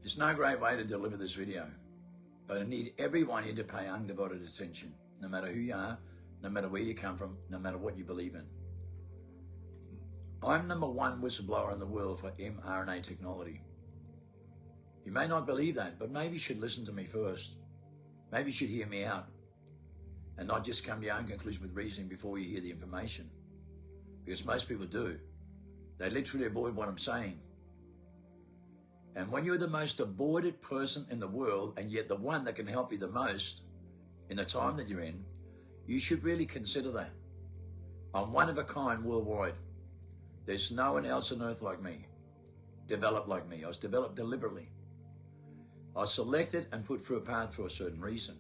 There's no great way to deliver this video, but I need everyone here to pay undivided attention, no matter who you are, no matter where you come from, no matter what you believe in. I'm #1 whistleblower in the world for mRNA technology. You may not believe that, but maybe you should listen to me first. Maybe you should hear me out and not just come to your own conclusion with reasoning before you hear the information. Because most people do. They literally avoid what I'm saying. And when you're the most avoided person in the world, and yet the one that can help you the most in the time that you're in, you should really consider that. I'm one of a kind worldwide. There's no one else on earth like me, developed like me. I was developed deliberately. I was selected and put through a path for a certain reason.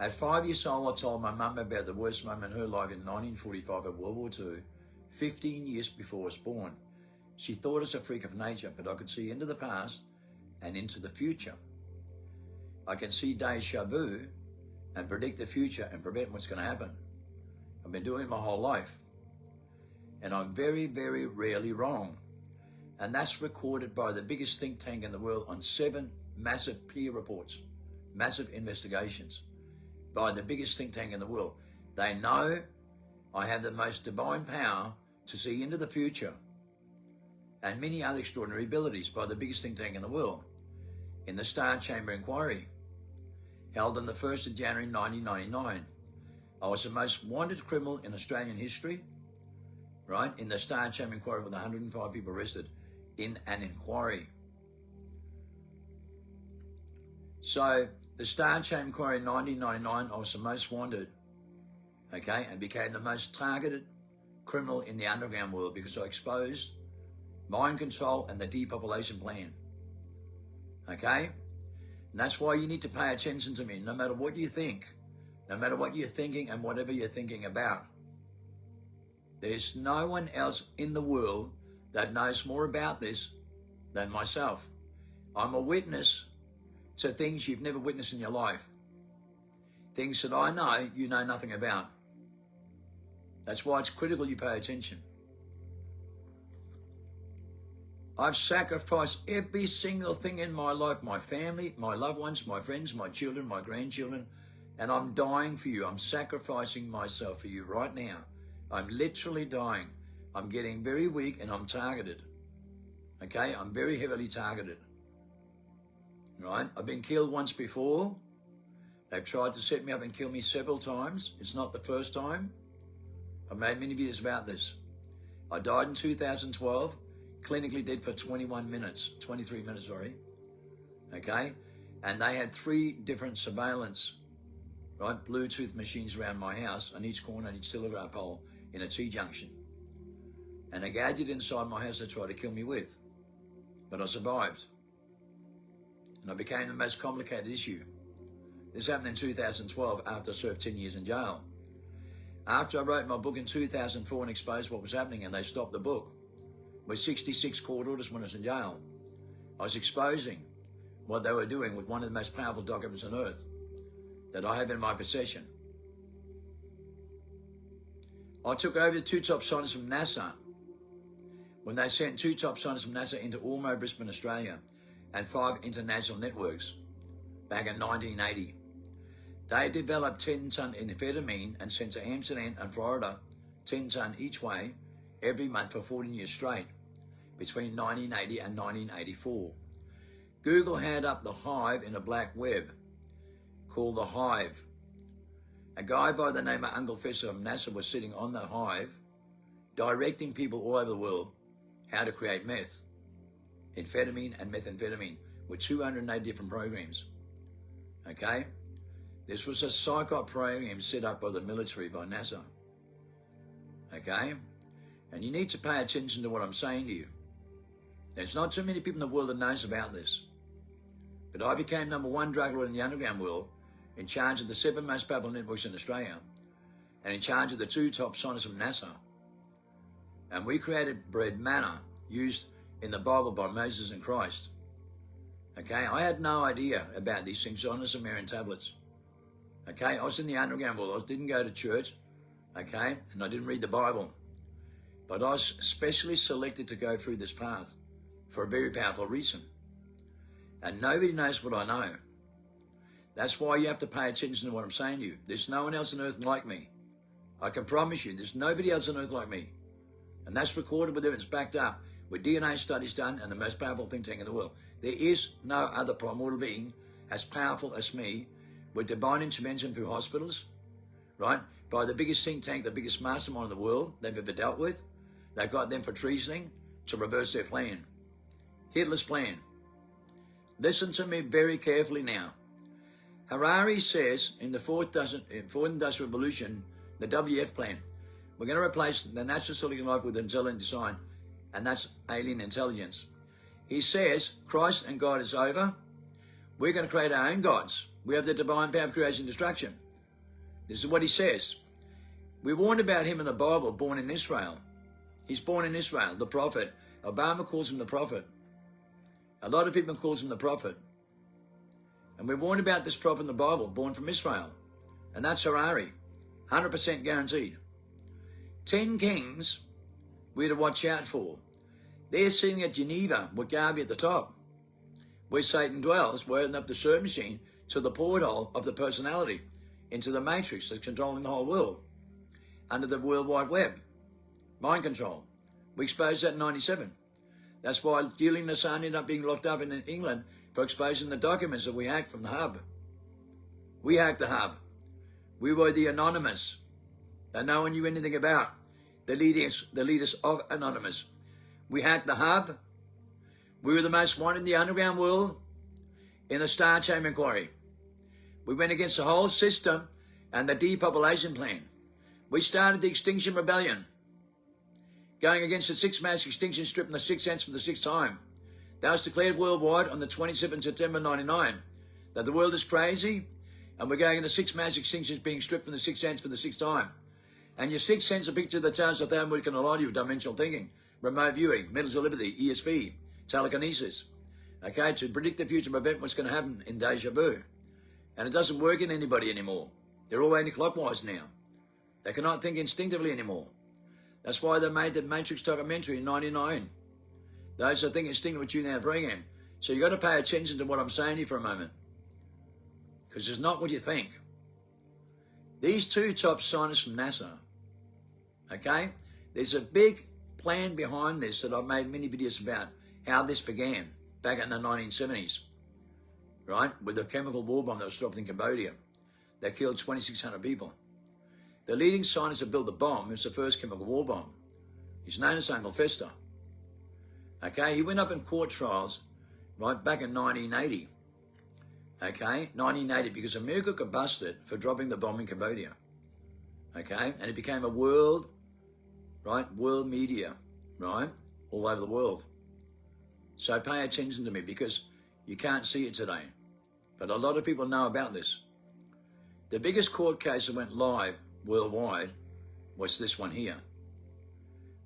At 5 years old, I told my mum about the worst moment in her life in 1945 at World War II, 15 years before I was born. She thought us a freak of nature, but I could see into the past and into the future. I can see deja vu and predict the future and prevent what's going to happen. I've been doing it my whole life. And I'm very, very rarely wrong. And that's recorded by the biggest think tank in the world on 7 massive peer reports, massive investigations by the biggest think tank in the world. They know I have the most divine power to see into the future and many other extraordinary abilities by the biggest think tank in the world in the Star Chamber Inquiry held on the 1st of January 1999. I was the most wanted criminal in Australian history, right, in the Star Chamber Inquiry with 105 people arrested in an inquiry. So the Star Chamber Inquiry in 1999, I was the most wanted, okay, and became the most targeted criminal in the underground world because I exposed mind control and the depopulation plan, okay? And that's why you need to pay attention to me, no matter what you think, no matter what you're thinking and whatever you're thinking about. There's no one else in the world that knows more about this than myself. I'm a witness to things you've never witnessed in your life. Things that I know you know nothing about. That's why it's critical you pay attention. I've sacrificed every single thing in my life, my family, my loved ones, my friends, my children, my grandchildren, and I'm dying for you. I'm sacrificing myself for you right now. I'm literally dying. I'm getting very weak and I'm targeted. Okay, I'm very heavily targeted. Right, I've been killed once before. They've tried to set me up and kill me several times. It's not the first time. I've made many videos about this. I died in 2012. Clinically dead for 23 minutes, sorry, okay? And they had 3 different surveillance, right, Bluetooth machines around my house on each corner, on each telegraph pole in a T-junction. And a gadget inside my house they tried to kill me with, but I survived. And I became the most complicated issue. This happened in 2012 after I served 10 years in jail. After I wrote my book in 2004 and exposed what was happening and they stopped the book, with 66 court orders when I was in jail, I was exposing what they were doing with one of the most powerful documents on earth that I have in my possession. I took over the 2 top scientists from NASA when they sent 2 top scientists from NASA into Ormo, Brisbane, Australia, and 5 international networks back in 1980. They developed 10-ton amphetamine and sent to Amsterdam and Florida, 10-ton each way, every month for 14 years straight, between 1980 and 1984. Google had up the hive in a black web called the Hive. A guy by the name of Uncle Fester from NASA was sitting on the Hive, directing people all over the world how to create meth, amphetamine and methamphetamine, with 208 different programs, okay? This was a psyop program set up by the military, by NASA, okay? And you need to pay attention to what I'm saying to you. There's not too many people in the world that knows about this. But I became #1 drug lord in the underground world, in charge of the 7 most powerful networks in Australia, and in charge of the 2 top scientists from NASA. And we created bread manna, used in the Bible by Moses and Christ. Okay, I had no idea about these things on the Sumerian tablets. Okay, I was in the underground world. I didn't go to church, okay, and I didn't read the Bible. But I was specially selected to go through this path for a very powerful reason. And nobody knows what I know. That's why you have to pay attention to what I'm saying to you. There's no one else on earth like me. I can promise you, there's nobody else on earth like me. And that's recorded with evidence backed up, with DNA studies done and the most powerful think tank in the world. There is no other primordial being as powerful as me, with divine intervention through hospitals, right? By the biggest think tank, the biggest mastermind in the world they've ever dealt with. They've got them for treasoning to reverse their plan. Hitler's plan. Listen to me very carefully now. Harari says in the fourth industrial revolution, the WF plan, we're going to replace the natural silicon life with intelligent design, and that's alien intelligence. He says Christ and God is over. We're going to create our own gods. We have the divine power of creation and destruction. This is what he says. We warned about him in the Bible, born in Israel. He's born in Israel, the prophet. Obama calls him the prophet. A lot of people calls him the prophet. And we warned about this prophet in the Bible, born from Israel. And that's Harari. 100% guaranteed. 10 kings we're to watch out for. They're sitting at Geneva with Garvey at the top. Where Satan dwells, we're opening up the search machine to the porthole of the personality, into the matrix that's controlling the whole world, under the World Wide Web. Mind control. We exposed that in 97. That's why Julian Assange ended up being locked up in England for exposing the documents that we hacked from the hub. We hacked the hub. We were the Anonymous that no one knew anything about. The leaders of Anonymous. We hacked the hub. We were the most wanted in the underground world in the Star Chamber Inquiry. We went against the whole system and the depopulation plan. We started the Extinction Rebellion, going against the sixth mass extinction strip in the sixth sense for the sixth time. That was declared worldwide on the 27th September 99, that the world is crazy and we're going into sixth mass extinctions being stripped from the sixth sense for the sixth time. And your sixth sense, a picture of the towers of Thamwood can allow you of dimensional thinking, remote viewing, metals of liberty, ESP, telekinesis, okay, to predict the future, prevent what's going to happen in deja vu. And it doesn't work in anybody anymore. They're all anti-clockwise now. They cannot think instinctively anymore. That's why they made the Matrix documentary in 99. Those that think instinctively tune out bring him. So you've got to pay attention to what I'm saying to you for a moment. Because it's not what you think. These two top scientists from NASA, okay, there's a big plan behind this that I've made many videos about how this began back in the 1970s, right, with the chemical war bomb that was dropped in Cambodia that killed 2,600 people. The leading scientist that built the bomb was the first chemical war bomb. He's known as Uncle Fester. Okay, he went up in court trials right back in 1980. Okay, 1980, because America got busted for dropping the bomb in Cambodia. Okay, and it became a world media, right, all over the world. So pay attention to me, because you can't see it today. But a lot of people know about this. The biggest court case that went live worldwide was this one here.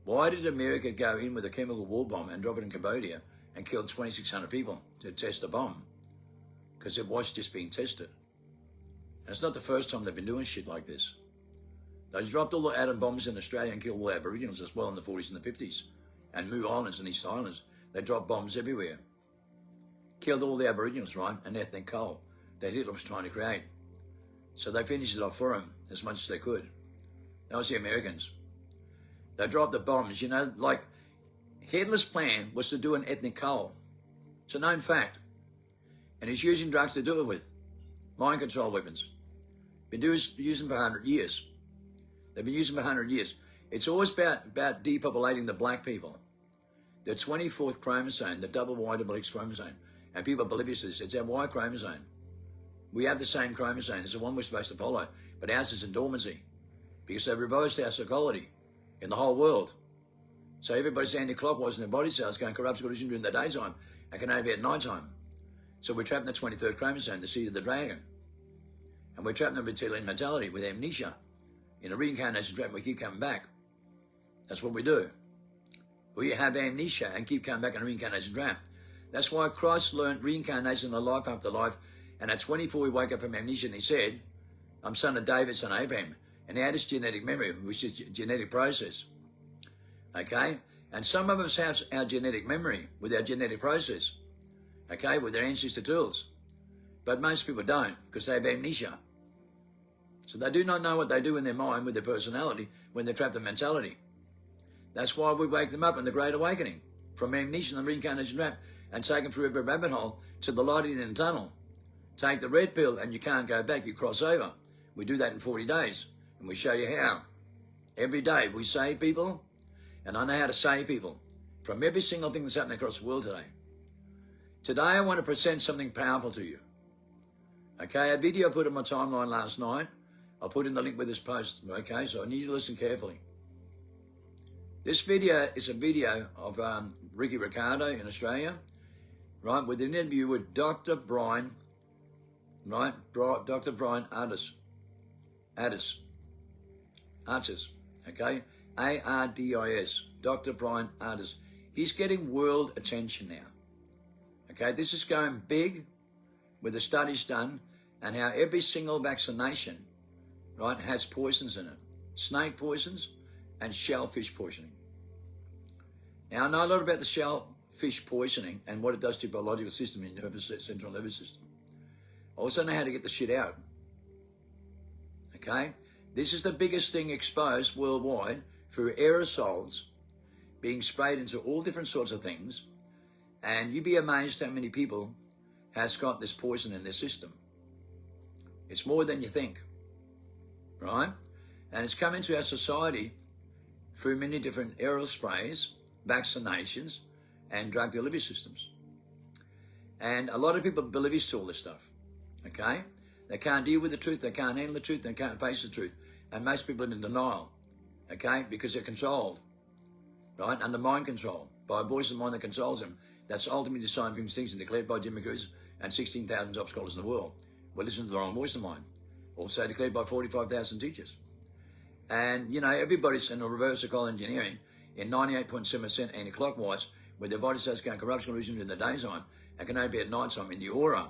Why did America go in with a chemical war bomb and drop it in Cambodia and kill 2,600 people to test a bomb? Because it was just being tested. And it's not the first time they've been doing shit like this. They dropped all the atom bombs in Australia and killed all the Aboriginals as well in the 40s and the 50s. And Moo Islands and East Islands, they dropped bombs everywhere. Killed all the Aboriginals, right? And ethnic coal that Hitler was trying to create. So they finished it off for him as much as they could. That was the Americans. They dropped the bombs, you know, like Hitler's plan was to do an ethnic coal. It's a known fact. And he's using drugs to do it with. Mind control weapons. Been using for 100 years. They've been using for 100 years. It's always about depopulating the black people. The 24th chromosome, the double Y double X chromosome. And people believe this, it's our Y chromosome. We have the same chromosome. It's the one we're supposed to follow. But ours is in dormancy. Because they've reversed our psychology in the whole world. So everybody's anti-clockwise in their body cells going corrupt collision during the daytime and can only be at nighttime. So we're trapped in the 23rd chromosome, the seed of the dragon. And we're trapped in the reptilian mentality with amnesia. In a reincarnation trap, we keep coming back. That's what we do. We have amnesia and keep coming back in a reincarnation trap. That's why Christ learned reincarnation and life after life. And at 24, he woke up from amnesia and he said, I'm son of David, son of Abraham. And he had this genetic memory, which is a genetic process. Okay? And some of us have our genetic memory with our genetic process. okay, with their ancestor tools. But most people don't, because they have amnesia. So they do not know what they do in their mind with their personality when they're trapped in mentality. That's why we wake them up in the Great Awakening, from amnesia and the reincarnation trap, and take them through every rabbit hole to the light in the tunnel. Take the red pill and you can't go back, you cross over. We do that in 40 days, and we show you how. Every day we save people, and I know how to save people from every single thing that's happening across the world today. Today I want to present something powerful to you. Okay, a video I put on my timeline last night. I'll put in the link with this post, okay? So I need you to listen carefully. This video is a video of Ricky Ricardo in Australia, right, with an interview with Dr. Brian, right, Dr. Brian Ardis, okay, A-R-D-I-S, Dr. Brian Ardis. He's getting world attention now, okay? This is going big with the studies done and how every single vaccination, right, has poisons in it. Snake poisons and shellfish poisoning. Now, I know a lot about the shellfish poisoning and what it does to your biological system in your central nervous system. I also know how to get the shit out. Okay? This is the biggest thing exposed worldwide through aerosols being sprayed into all different sorts of things. And you'd be amazed how many people has got this poison in their system. It's more than you think. Right? And it's come into our society through many different aerosol sprays, vaccinations, and drug delivery systems. And a lot of people oblivious to all this stuff, okay? They can't deal with the truth, they can't handle the truth, they can't face the truth. And most people are in denial, okay? Because they're controlled, right? Under mind control, by a voice of mind that controls them. That's ultimately decided from things and declared by Jim McCreary and 16,000 top scholars in the world. Well, listen to the wrong voice of mine. Also declared by 45,000 teachers. And, you know, everybody's in the reverse psychology engineering in 98.7% anti-clockwise, where their body starts going corrupt illusion in the daytime and can only be at night time in the aura.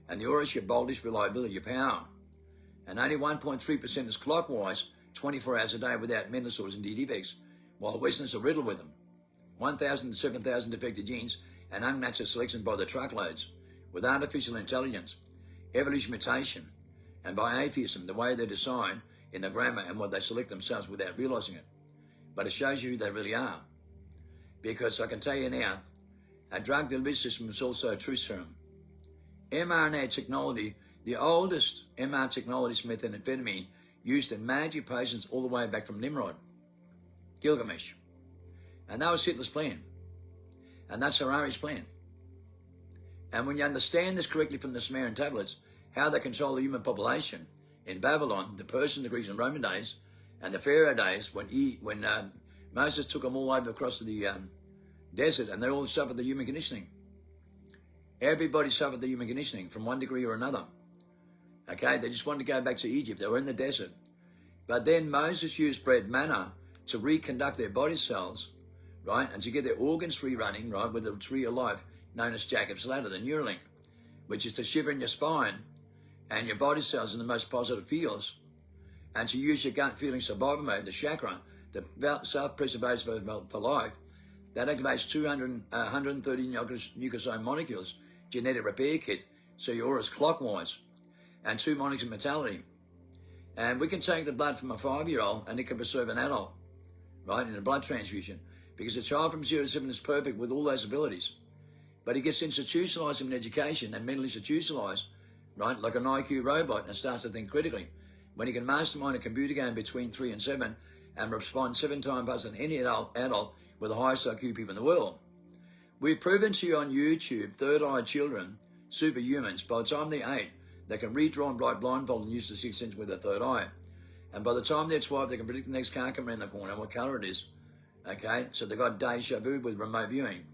And the aura is your boldest reliability, your power. And only 1.3% is clockwise, 24 hours a day without mental disorders and defects, while Westerners are riddled with them. 1,000 to 7,000 defective genes and unmatched selection by the truckloads, with artificial intelligence, evolution mutation, and by atheism, the way they're designed in the grammar and what they select themselves without realizing it. But it shows you who they really are. Because I can tell you now, a drug delivery system is also a truth serum. mRNA technology, the oldest mRNA technology is methamphetamine, used in magic potions all the way back from Nimrod, Gilgamesh. And that was Hitler's plan. And that's Harari's plan. And when you understand this correctly from the Sumerian tablets, how they control the human population in Babylon, the Persian, the Greeks, and Roman days, and the Pharaoh days, when Moses took them all over across the desert, and they all suffered the human conditioning. Everybody suffered the human conditioning from one degree or another. Okay, they just wanted to go back to Egypt. They were in the desert. But then Moses used bread manna to reconduct their body cells, right, and to get their organs free-running, right, with a tree of life known as Jacob's Ladder, the Neuralink, which is to shiver in your spine and your body cells in the most positive fields, and to use your gut feeling survival mode, the chakra, the self-preservation for life, that activates 130 nucleoside molecules, genetic repair kit, so your aura is clockwise, and 2 molecules of mentality. And we can take the blood from a 5-year-old and it can preserve an adult, right, in a blood transfusion, because a child from 0 to 7 is perfect with all those abilities. But he gets institutionalized in education and mentally institutionalized, right, like an IQ robot, and starts to think critically. When he can mastermind a computer game between 3 and 7 and respond 7 times faster than any adult with the highest IQ people in the world. We've proven to you on YouTube, third-eyed children, superhumans, by the time they're 8, they can read, draw, and write blindfolded and use the 6th sense with their third eye. And by the time they're 12, they can predict the next car coming around the corner and what colour it is. Okay, so they've got deja vu with remote viewing.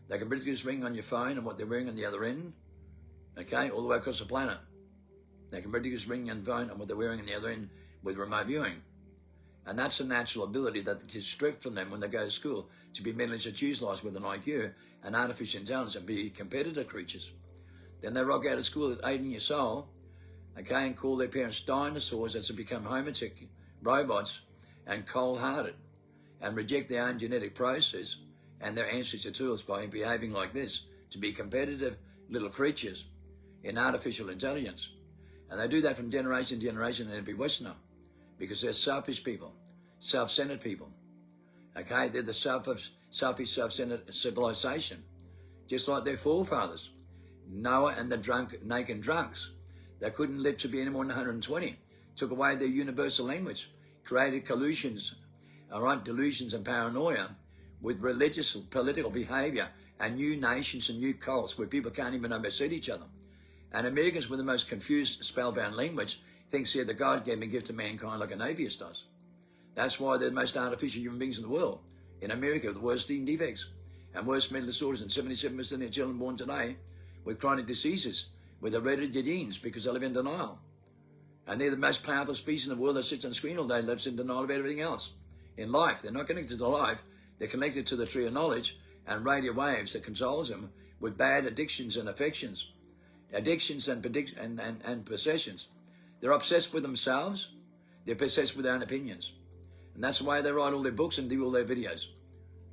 They can predict this ring on your phone and what they're wearing on the other end. Okay, all the way across the planet. They can predict this ring on the phone and what they're wearing on the other end with remote viewing. And that's a natural ability that is stripped from them when they go to school, to be mentally institutionalized with an IQ and artificial intelligence and be competitive creatures. Then they rock out of school at 18 years old, okay, and call their parents dinosaurs as they become homotech robots and cold-hearted and reject their own genetic process and their ancestral tools by behaving like this, to be competitive, little creatures in artificial intelligence. And they do that from generation to generation in every Westerner because they're selfish people, self-centered people. Okay, they're the selfish, self-centered civilization, just like their forefathers, Noah and the naked drunks. They couldn't live to be any more than 120. Took away their universal language, created collusions, all right, delusions and paranoia with religious, political behavior and new nations and new cults where people can't even understand each other. And Americans with the most confused, spellbound language thinks they're the God-given gift to mankind like an atheist does. That's why they're the most artificial human beings in the world. In America, the worst gene defects and worst mental disorders, and 77% of their children born today with chronic diseases, with hereditary genes because they live in denial. And they're the most powerful species in the world that sits on the screen all day, lives in denial of everything else. In life, they're not connected to life, they're connected to the tree of knowledge and radio waves that controls them with bad addictions and affections, addictions and possessions. They're obsessed with themselves, they're possessed with their own opinions. And that's the way they write all their books and do all their videos.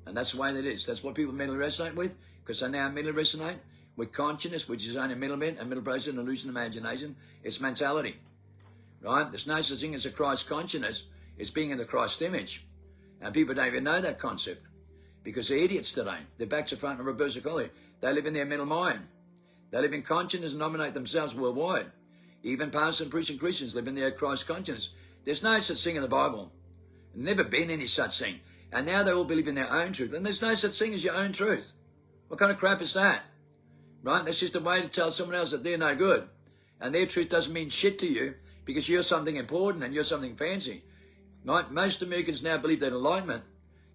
And that's the way that is. That's what people mentally resonate with, because they now mentally resonate with consciousness, which is only a middleman, a middle process, an illusion, imagination. It's mentality, right? There's no such thing as a Christ consciousness. It's being in the Christ image. And people don't even know that concept because they're idiots today. They're back to front and reverse psychology. They live in their mental mind. They live in consciousness and nominate themselves worldwide. Even pastors and preaching Christians live in their Christ consciousness. There's no such thing in the Bible. Never been any such thing. And now they all believe in their own truth. And there's no such thing as your own truth. What kind of crap is that? Right? That's just a way to tell someone else that they're no good. And their truth doesn't mean shit to you because you're something important and you're something fancy. Right? Most Americans now believe that enlightenment,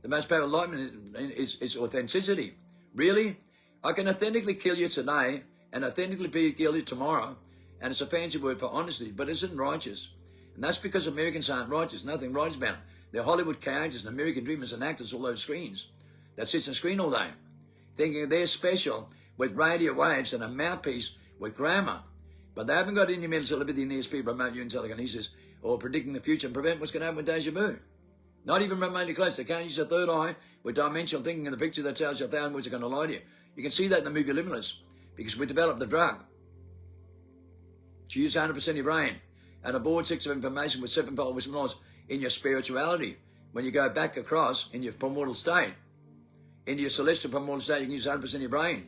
the most powerful enlightenment is authenticity. Really? I can authentically kill you today and authentically kill you tomorrow. And it's a fancy word for honesty, but it isn't righteous. And that's because Americans aren't righteous. Nothing righteous about them. They're Hollywood characters and American dreamers and actors all over screens that sits on screen all day, thinking they're special with radio waves and a mouthpiece with grammar. But they haven't got any mental telepathy, ESP, remote telekinesis, or predicting the future and prevent what's going to happen with deja vu. Not even remotely close. They can't use their third eye with dimensional thinking in the picture that tells you 1,000 words are going to lie to you. You can see that in the movie Limitless because we developed the drug. You use 100% of your brain and a vortex of information with sevenfold wisdom knowledge in your spirituality. When you go back across in your primordial state, into your celestial primordial state, you can use 100% of your brain.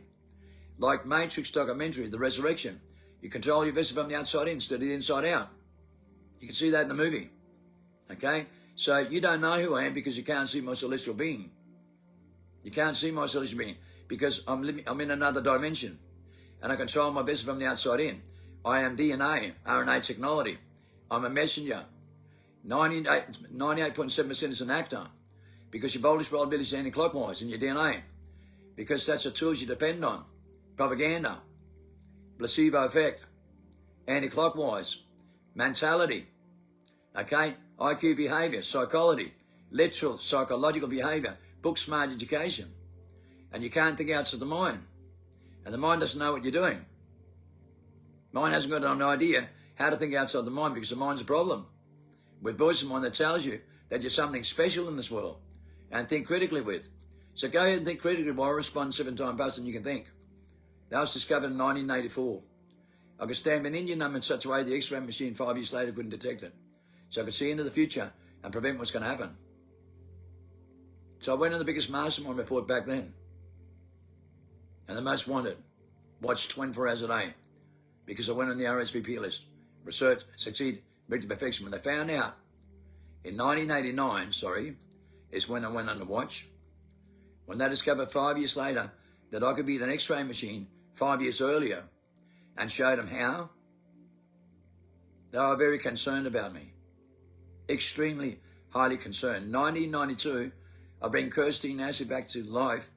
Like Matrix documentary, The Resurrection. You control your vessel from the outside in instead of the inside out. You can see that in the movie. Okay? So you don't know who I am because you can't see my celestial being. You can't see my celestial being because I'm in another dimension. And I control my vessel from the outside in. I am DNA, RNA technology. I'm a messenger. 98.7% is an actor because your voltage probability is anti-clockwise in your DNA because that's the tools you depend on. Propaganda, placebo effect, anti-clockwise, mentality, okay, IQ behavior, psychology, literal psychological behavior, book smart education. And you can't think outside the mind. And the mind doesn't know what you're doing. Mind hasn't got an idea how to think outside the mind because the mind's a problem. With voice of mind that tells you that you're something special in this world and think critically with. So go ahead and think critically while I respond 7 times faster than you can think. That was discovered in 1984. I could stamp an Indian number in such a way the X-ray machine 5 years later couldn't detect it. So I could see into the future and prevent what's going to happen. So I went on the biggest mastermind report back then. And the most wanted. Watched 24 hours a day. Because I went on the RSVP list. Research, succeed, bring to perfection. When they found out in 1989, is when I went on to watch. When they discovered 5 years later that I could beat an X-ray machine 5 years earlier and showed them how, they were very concerned about me. Extremely highly concerned. 1992, I bring Kirsty Nassie back to life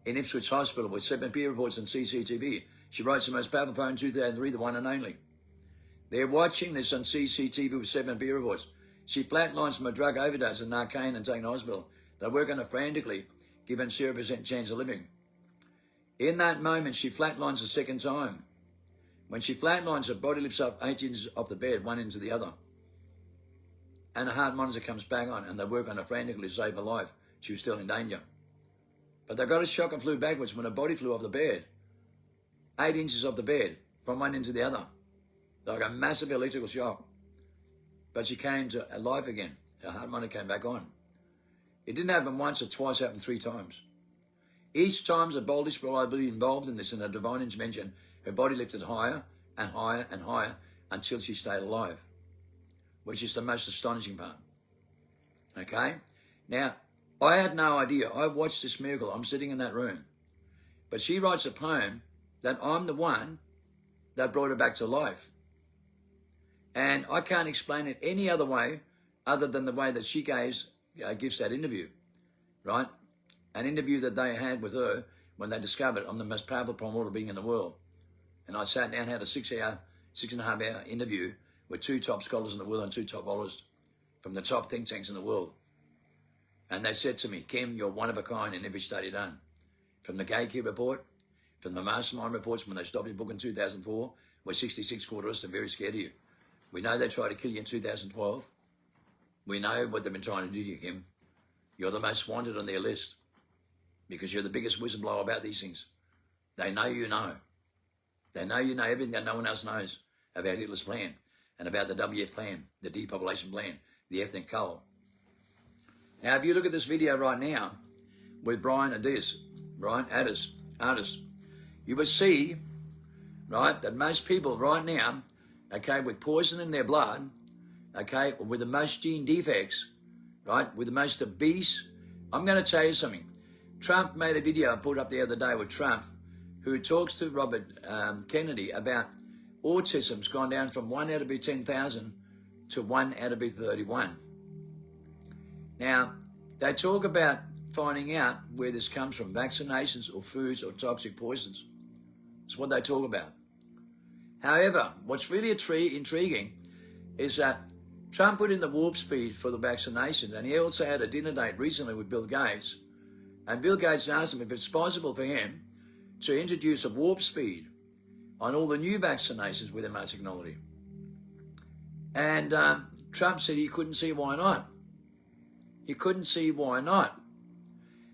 in Ipswich Hospital with 7 peer reports and CCTV. She writes the most powerful poem in 2003, the one and only. They're watching this on CCTV with 7 peer reports. She flatlines from a drug overdose in Narcan and taken to hospital. They work on her frantically, given 0% chance of living. In that moment, she flatlines a second time. When she flatlines, her body lifts up 8 inches off the bed, one into the other. And the heart monitor comes back on, and they work on her frantically to save her life. She was still in danger. But they got a shock and flew backwards when her body flew off the bed. 8 inches off the bed from one end to the other, like a massive electrical shock. But she came to life again. Her heart monitor came back on. It didn't happen once or twice, it happened 3 times. Each time the boldest reliability involved in this, in a divine intervention, her body lifted higher and higher and higher until she stayed alive, which is the most astonishing part. Okay? Now, I had no idea. I watched this miracle. I'm sitting in that room. But she writes a poem that I'm the one that brought her back to life. And I can't explain it any other way other than the way that she gives that interview, right? An interview that they had with her when they discovered I'm the most powerful primordial being in the world. And I sat down and had a 6.5 hour interview with 2 top scholars in the world and 2 top scholars from the top think tanks in the world. And they said to me, Kim, you're one of a kind in every study done. From the Gatekeeper report, from the Mastermind reports when they stopped your book in 2004, where 66 quarters are very scared of you. We know they tried to kill you in 2012. We know what they've been trying to do to you, Kim. You're the most wanted on their list because you're the biggest whistleblower about these things. They know you know. They know you know everything that no one else knows about Hitler's plan and about the WF plan, the depopulation plan, the ethnic cull. Now, if you look at this video right now with Brian Addis, you will see, right, that most people right now, okay, with poison in their blood, okay, with the most gene defects, right, with the most obese. I'm going to tell you something. Trump made a video I put up the other day with Trump, who talks to Robert Kennedy about autism's gone down from 1 out of every 10,000 to 1 out of every 31. Now, they talk about finding out where this comes from, vaccinations or foods or toxic poisons. That's what they talk about. However, what's really intriguing is that Trump put in the warp speed for the vaccinations, and he also had a dinner date recently with Bill Gates. And Bill Gates asked him if it's possible for him to introduce a warp speed on all the new vaccinations with mRNA technology. And Trump said he couldn't see why not. He couldn't see why not.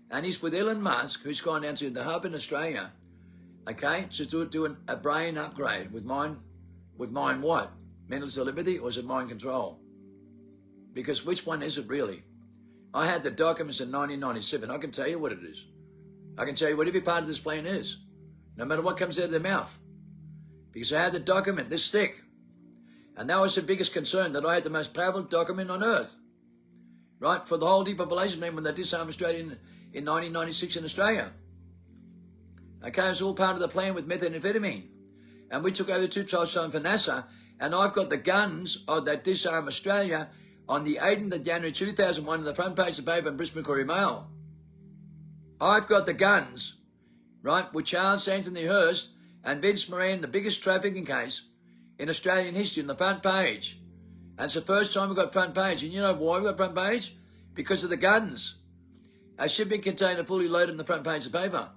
And he's with Elon Musk, who's gone down to the hub in Australia, okay, to do a brain upgrade with mind what? Mental telepathy, or is it mind control? Because which one is it really? I had the documents in 1997. I can tell you what it is. I can tell you what every part of this plan is, no matter what comes out of their mouth. Because I had the document this thick. And that was the biggest concern, that I had the most powerful document on earth. Right? For the whole depopulation plan when they disarmed Australia in 1996 in Australia. Okay, it was all part of the plan with methamphetamine. And we took over 2 times for NASA, and I've got the guns of that disarm Australia on the 18th of January 2001 on the front page of the paper in Brisbane Courier Mail. I've got the guns, right, with Charles Anthony Hurst and Vince Moran, the biggest trafficking case in Australian history, on the front page. And it's the first time we got front page. And you know why we got front page? Because of the guns. A shipping container fully loaded on the front page of the paper.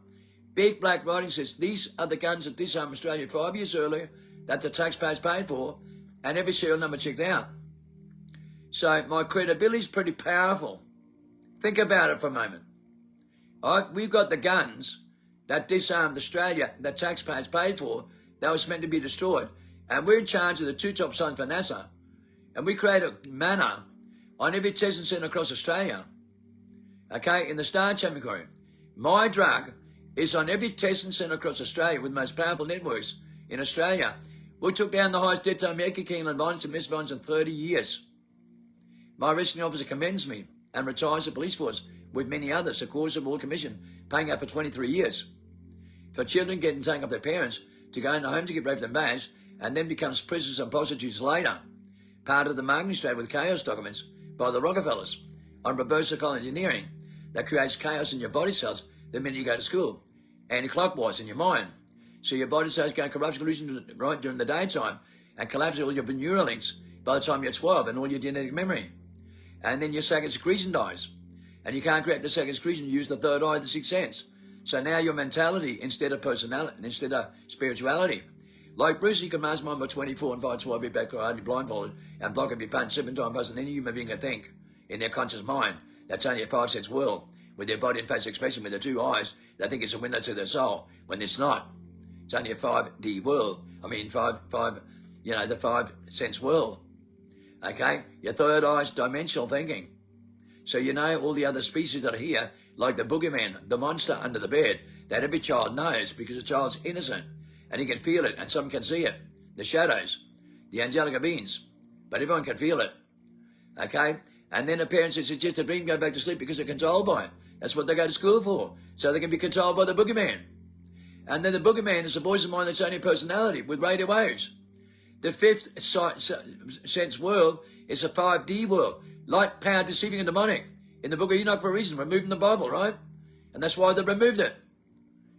Big black writing says, these are the guns that disarmed Australia 5 years earlier that the taxpayers paid for, and every serial number checked out. So my credibility is pretty powerful. Think about it for a moment. We've got the guns that disarmed Australia that taxpayers paid for, that was meant to be destroyed. And we're in charge of the 2 top signs for NASA. And we create a manna on every testing centre across Australia. Okay, in the Star Champion Courier. My drug is on every testing centre across Australia with the most powerful networks in Australia. We took down the highest dead time Keeneland violence and misviolence in 30 years. My arresting officer commends me and retires the police force with many others, the cause of Royal Commission, paying out for 23 years. For children getting taken off their parents to go into homes to get raped and bashed, and then becomes prisoners and prostitutes later. Part of the marketing strategy with chaos documents by the Rockefellers on reverse psychology engineering that creates chaos in your body cells the minute you go to school, anti-clockwise in your mind. So your body cells go corruption collusion right during the daytime and collapse all your neural links by the time you're 12 and all your genetic memory. And then your second secretion dies. And you can't create the second secretion, you use the third eye, the sixth sense. So now your mentality instead of personality, instead of spirituality. Like Bruce, you can mastermind by 24 and by 12 be back hardly blindfolded and block every punch 7 times faster than any human being can think in their conscious mind. That's only a 5 sense world with their body and face expression with their 2 eyes. They think it's a window to their soul when it's not. It's only a 5D world. I mean, the 5 sense world. Okay? Your third eye's dimensional thinking. So you know all the other species that are here, like the boogeyman, the monster under the bed, that every child knows because the child's innocent and he can feel it and some can see it. The shadows, the angelic beings, but everyone can feel it. Okay? And then the parents say it's just a dream, go back to sleep because they're controlled by it. That's what they go to school for, so they can be controlled by the boogeyman. And then the boogeyman is a voice of mind that's only personality with radio waves. The fifth sense world is a 5D world. Light, power, deceiving, and demonic. In the book of Enoch for a reason, removing the Bible, right? And that's why they removed it.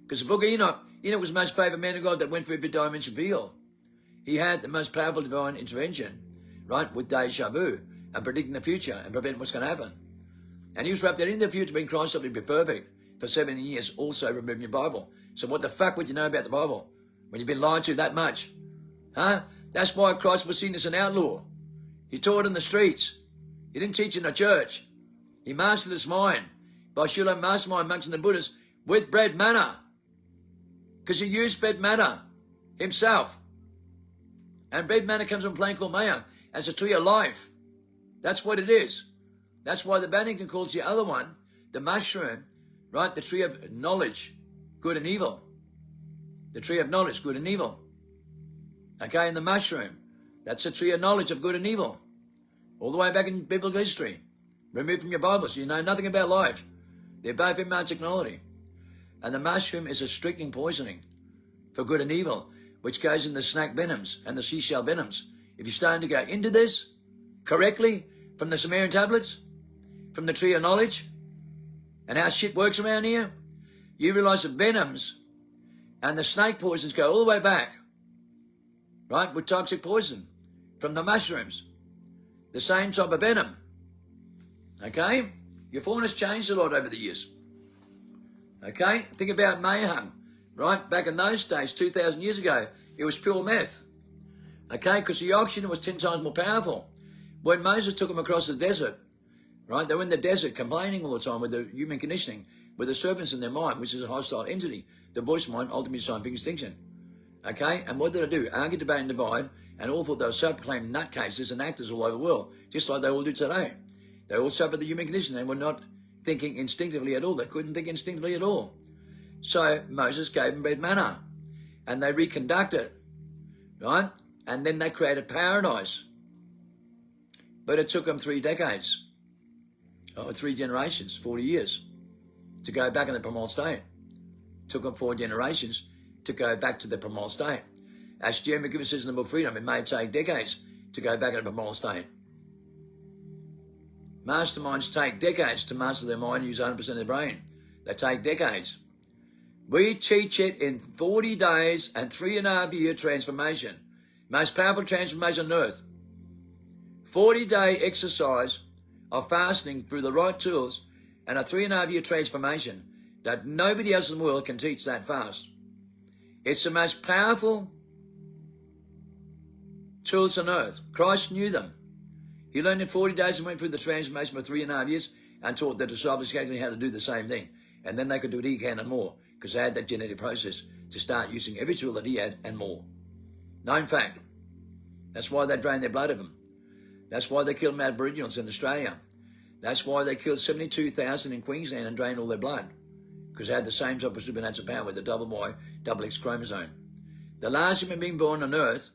Because the book of Enoch was the most favoured man of God that went for every dimension field. He had the most powerful divine intervention, right, with deja vu and predicting the future and preventing what's going to happen. And he was wrapped in the future being Christ to be perfect for 7 years, also removing your Bible. So what the fuck would you know about the Bible when you've been lied to that much? Huh? That's why Christ was seen as an outlaw. He taught in the streets. He didn't teach in the church. He mastered his mind by Shula mastermind monks and the Buddhists with bread manna. Because he used bread manna himself. And bread manna comes from a plant called Mayang as a tree of life. That's what it is. That's why the Vatican calls the other one, the mushroom, right, the tree of knowledge, good and evil. The tree of knowledge, good and evil. Okay, and the mushroom, that's a tree of knowledge of good and evil. All the way back in biblical history. Removed from your Bible, so you know nothing about life. They're both in technology. And the mushroom is a strychnine poisoning for good and evil, which goes in the snake venoms and the seashell venoms. If you're starting to go into this correctly from the Sumerian tablets, from the tree of knowledge, and how shit works around here, you realize the venoms and the snake poisons go all the way back, right, with toxic poison from the mushrooms. The same type of venom. Okay? Your fauna has changed a lot over the years. Okay? Think about Mayhem, right? Back in those days, 2,000 years ago, it was pure meth. Okay? Because the oxygen was 10 times more powerful. When Moses took them across the desert, right? They were in the desert complaining all the time with the human conditioning, with the serpents in their mind, which is a hostile entity. The voice mind, ultimately scientific extinction. Okay? And what did they do? Argue, debate, and divide, and all thought they were self-proclaimed nutcases and actors all over the world, just like they all do today. They all suffered the human condition. They were not thinking instinctively at all. They couldn't think instinctively at all. So Moses gave them bread manna, and they reconducted, right? And then they created paradise. But it took them 3 decades, or 3 generations, 40 years, to go back in the primal state. It took them 4 generations to go back to the primal state. As Jeremy Gibbons says in the book Freedom, it may take decades to go back in the primal state. Masterminds take decades to master their mind and use 100% of their brain. They take decades. We teach it in 40 days and 3.5-year transformation. Most powerful transformation on earth. 40-day exercise of fasting through the right tools and a 3.5-year transformation that nobody else in the world can teach that fast. It's the most powerful tools on earth. Christ knew them. He learned in 40 days and went through the transformation for 3.5 years and taught the disciples exactly how to do the same thing. And then they could do it again and more because they had that genetic process to start using every tool that he had and more. Known fact. That's why they drained their blood of him. That's why they killed Aboriginals in Australia. That's why they killed 72,000 in Queensland and drained all their blood. Because they had the same type of supernatural power with the double Y, double X chromosome. The last human being born on earth,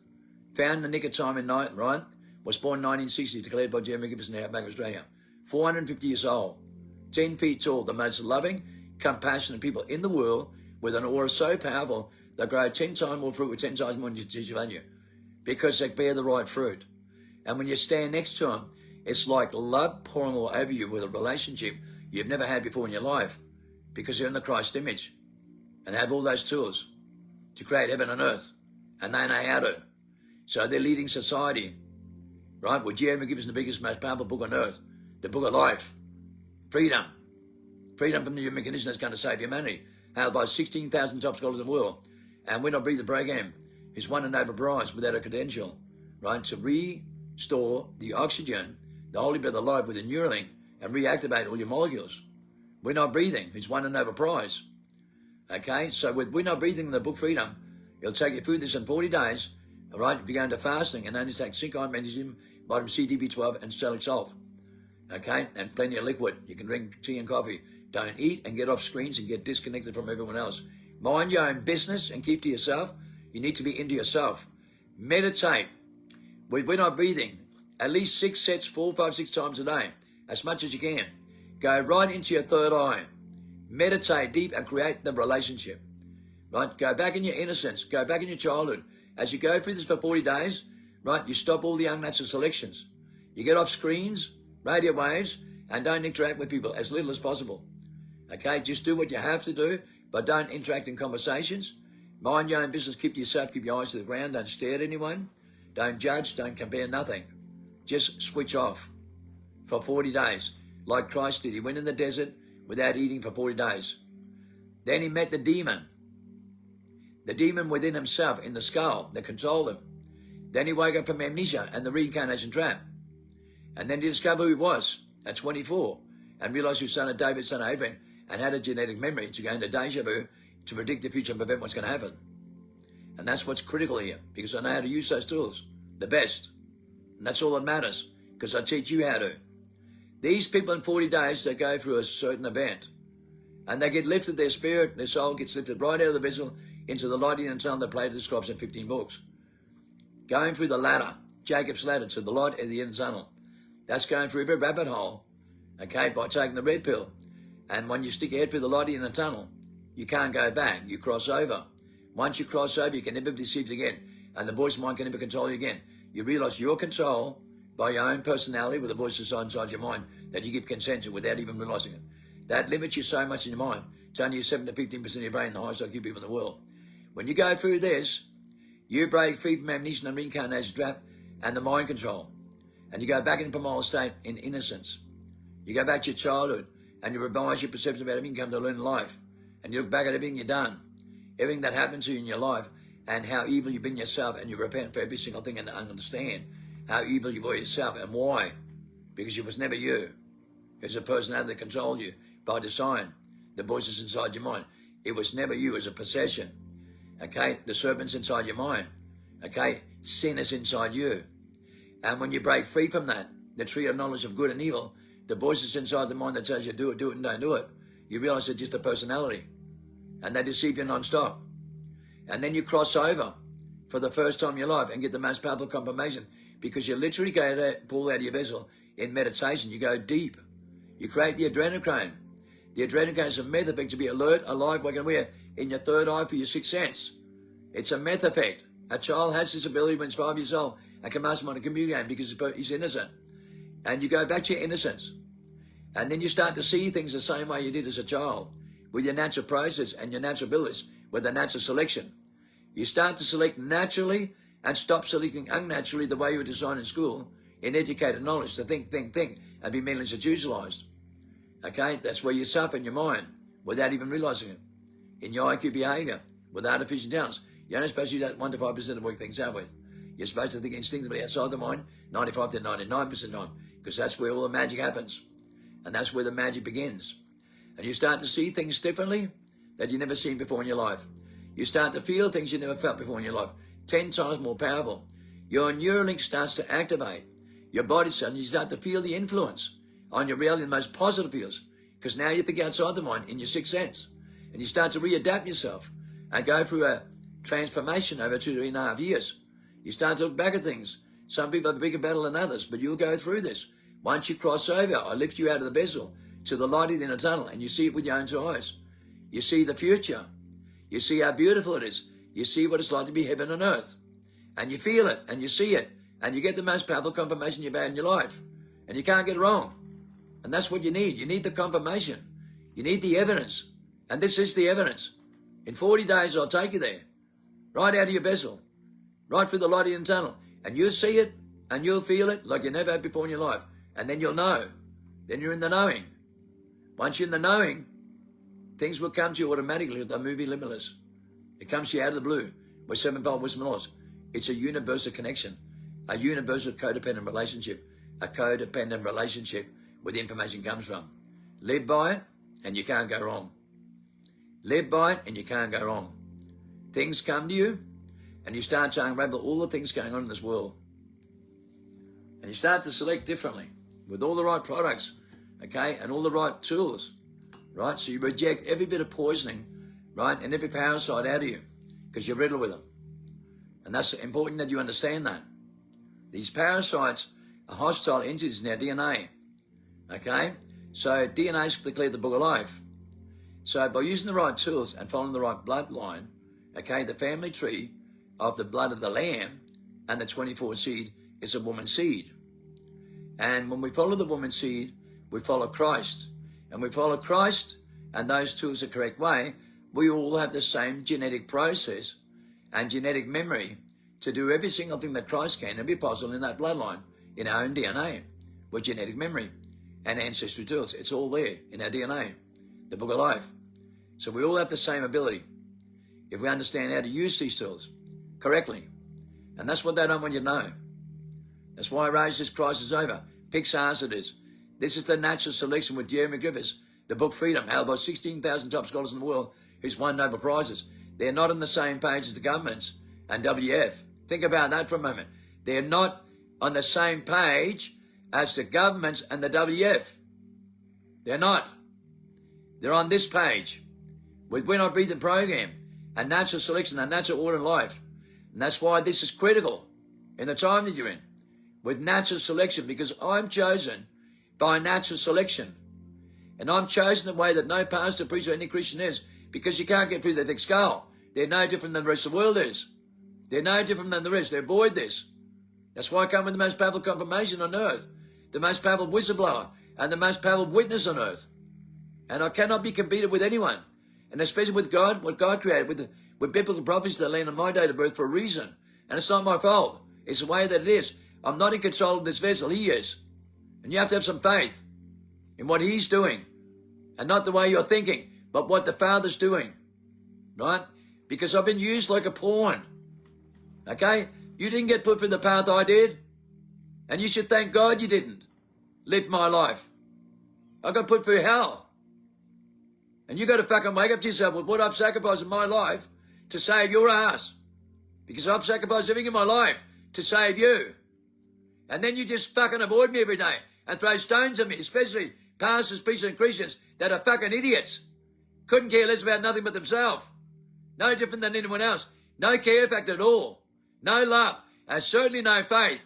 found in the nick of time in night, right, was born in 1960, declared by Jeremy Gibbons in the outback of Australia. 450 years old, 10 feet tall, the most loving, compassionate people in the world with an aura so powerful they grow 10 times more fruit with 10 times more nutritional value because they bear the right fruit. And when you stand next to them, it's like love pouring all over you with a relationship you've never had before in your life because you're in the Christ image and they have all those tools to create heaven and earth and they know how to. So they're leading society. Right? Well, Jeremy Gibbons the biggest, most powerful book on earth, the book of life, freedom. Freedom from the human condition that's going to save humanity. Held by 16,000 top scholars in the world. And We're Not Breathing program is won a Nobel Prize without a credential, right? To restore the oxygen, the holy breath of life with a Neuralink and reactivate all your molecules. We're Not Breathing, it's won a Nobel Prize. Okay? So with We're Not Breathing in the book Freedom, It'll take you through this in 40 days, all right? If you go into fasting and only take zinc, iron, magnesium, vitamin C, B12, and stellic salt, okay? And plenty of liquid. You can drink tea and coffee. Don't eat and get off screens and get disconnected from everyone else. Mind your own business and keep to yourself. You need to be into yourself. Meditate. We're not breathing. At least 6 sets, 4, 5, 6 times a day, as much as you can. Go right into your third eye. Meditate deep and create the relationship. Right? Go back in your innocence. Go back in your childhood. As you go through this for 40 days, right, you stop all the unnatural selections. You get off screens, radio waves, and don't interact with people as little as possible. Okay? Just do what you have to do, but don't interact in conversations. Mind your own business. Keep to yourself. Keep your eyes to the ground. Don't stare at anyone. Don't judge. Don't compare. Nothing. Just switch off for 40 days. Like Christ did. He went in the desert without eating for 40 days. Then he met the demon within himself in the skull that controlled him. Then he woke up from amnesia and the reincarnation trap. And then he discovered who he was at 24 and realized he was son of David, son of Abraham, and had a genetic memory to go into deja vu to predict the future and prevent what's going to happen. And that's what's critical here, because I know how to use those tools, the best. And that's all that matters, because I teach you how to. These people in 40 days, they go through a certain event, and they get lifted, their spirit, their soul gets lifted right out of the vessel into the light and tunnel that Plato describes in 15 books. Going through the ladder, Jacob's ladder, to the light of the inner tunnel. That's going through every rabbit hole, okay, by taking the red pill. And when you stick your head through the light in the tunnel, you can't go back. You cross over. Once you cross over, you can never be deceived again. And the voice mind can never control you again. You realize you're controlled by your own personality with the voice inside your mind that you give consent to without even realizing it. That limits you so much in your mind. It's only 7 to 15% of your brain, the highest IQ people in the world. When you go through this, you break free from amnesia and reincarnation trap and the mind control. And you go back into primal state in innocence. You go back to your childhood and you revise your perception about everything you come to learn in life. And you look back at everything you've done, everything that happened to you in your life, and how evil you've been yourself, and you repent for every single thing and understand how evil you were yourself and why. Because it was never you. It was a personality that controlled you by design. The voices inside your mind. It was never you as a possession. Okay? The serpent's inside your mind. Okay? Sin is inside you. And when you break free from that, the tree of knowledge of good and evil, the voices inside the mind that tells you do it, and don't do it, you realize it's just a personality. And they deceive you non-stop. And then you cross over for the first time in your life and get the most powerful confirmation, because you literally pull out of your vessel in meditation. You go deep. You create the adrenochrome. The adrenochrome is a meth effect to be alert, alive, waking, aware in your third eye for your sixth sense. It's a meth effect. A child has this ability when he's 5 years old and can mastermind a computer game because he's innocent. And you go back to your innocence. And then you start to see things the same way you did as a child, with your natural process and your natural abilities, with the natural selection. You start to select naturally and stop selecting unnaturally the way you were designed in school, in educated knowledge, to think, and be mentally institutionalized. Okay? That's where you suffer in your mind without even realizing it. In your IQ behavior, with artificial intelligence, you're only supposed to do that 1 to 5% of work things out with. You're supposed to think instinctively outside the mind 95 to 99% of the time, because that's where all the magic happens. And that's where the magic begins. And you start to see things differently that you've never seen before in your life. You start to feel things you never felt before in your life, 10 times more powerful. Your Neuralink starts to activate. Your body cells, you start to feel the influence on your reality in the most positive fields, because now you think outside the mind in your sixth sense. And you start to readapt yourself and go through a transformation over 2.5 years. You start to look back at things. Some people have a bigger battle than others, but you'll go through this. Once you cross over, I lift you out of the vessel to the light in the tunnel, and you see it with your own two eyes. You see the future. You see how beautiful it is. You see what it's like to be heaven and earth. And you feel it, and you see it, and you get the most powerful confirmation you've had in your life. And you can't get it wrong. And that's what you need. You need the confirmation. You need the evidence. And this is the evidence. In 40 days, I'll take you there. Right out of your vessel. Right through the light in the tunnel. And you'll see it, and you'll feel it like you never had before in your life. And then you'll know. Then you're in the knowing. Once you're in the knowing, things will come to you automatically with the movie Limitless. It comes to you out of the blue with sevenfold wisdom and laws. It's a universal connection, a universal codependent relationship, a codependent relationship where the information comes from. Live by it, and you can't go wrong. Live by it, and you can't go wrong. Things come to you, and you start to unravel all the things going on in this world. And you start to select differently with all the right products, okay, and all the right tools, right? So you reject every bit of poisoning, right, and every parasite out of you because you're riddled with them. And that's important that you understand that. These parasites are hostile entities in our DNA, okay? So DNA is declared the book of life. So by using the right tools and following the right bloodline, okay, the family tree of the blood of the lamb and the 24 seed is a woman's seed. And when we follow the woman's seed, we follow Christ. And we follow Christ and those tools the correct way, we all have the same genetic process and genetic memory to do every single thing that Christ can, every possible in that bloodline, in our own DNA, with genetic memory and ancestry tools. It's all there in our DNA, the book of life. So we all have the same ability if we understand how to use these tools correctly. And that's what they don't want you to know. That's why I raised this crisis over. Pixar's it is. This is the natural selection with Jeremy Griffiths, the book Freedom, held by 16,000 top scholars in the world who's won Nobel Prizes. They're not on the same page as the governments and WF. Think about that for a moment. They're not on the same page as the governments and the WF. They're not. They're on this page with We're Not Breathing program and natural selection and natural order in life. And that's why this is critical in the time that you're in with natural selection, because I'm chosen by natural selection. And I'm chosen the way that no pastor, preacher, or any Christian is, because you can't get through the thick skull. They're no different than the rest of the world is. They're no different than the rest. They avoid this. That's why I come with the most powerful confirmation on earth, the most powerful whistleblower, and the most powerful witness on earth. And I cannot be competed with anyone, and especially with God, what God created, with biblical prophecies that land on my date of birth for a reason. And it's not my fault. It's the way that it is. I'm not in control of this vessel. He is. And you have to have some faith in what He's doing, and not the way you're thinking, but what the Father's doing, right? Because I've been used like a pawn, okay? You didn't get put through the path I did, and you should thank God you didn't live my life. I got put through hell. And you got to fucking wake up to yourself with what I've sacrificed in my life to save your ass. Because I've sacrificed everything in my life to save you. And then you just fucking avoid me every day and throw stones at me, especially pastors, preachers, and Christians that are fucking idiots. Couldn't care less about nothing but themselves. No different than anyone else. No care factor at all. No love. And certainly no faith.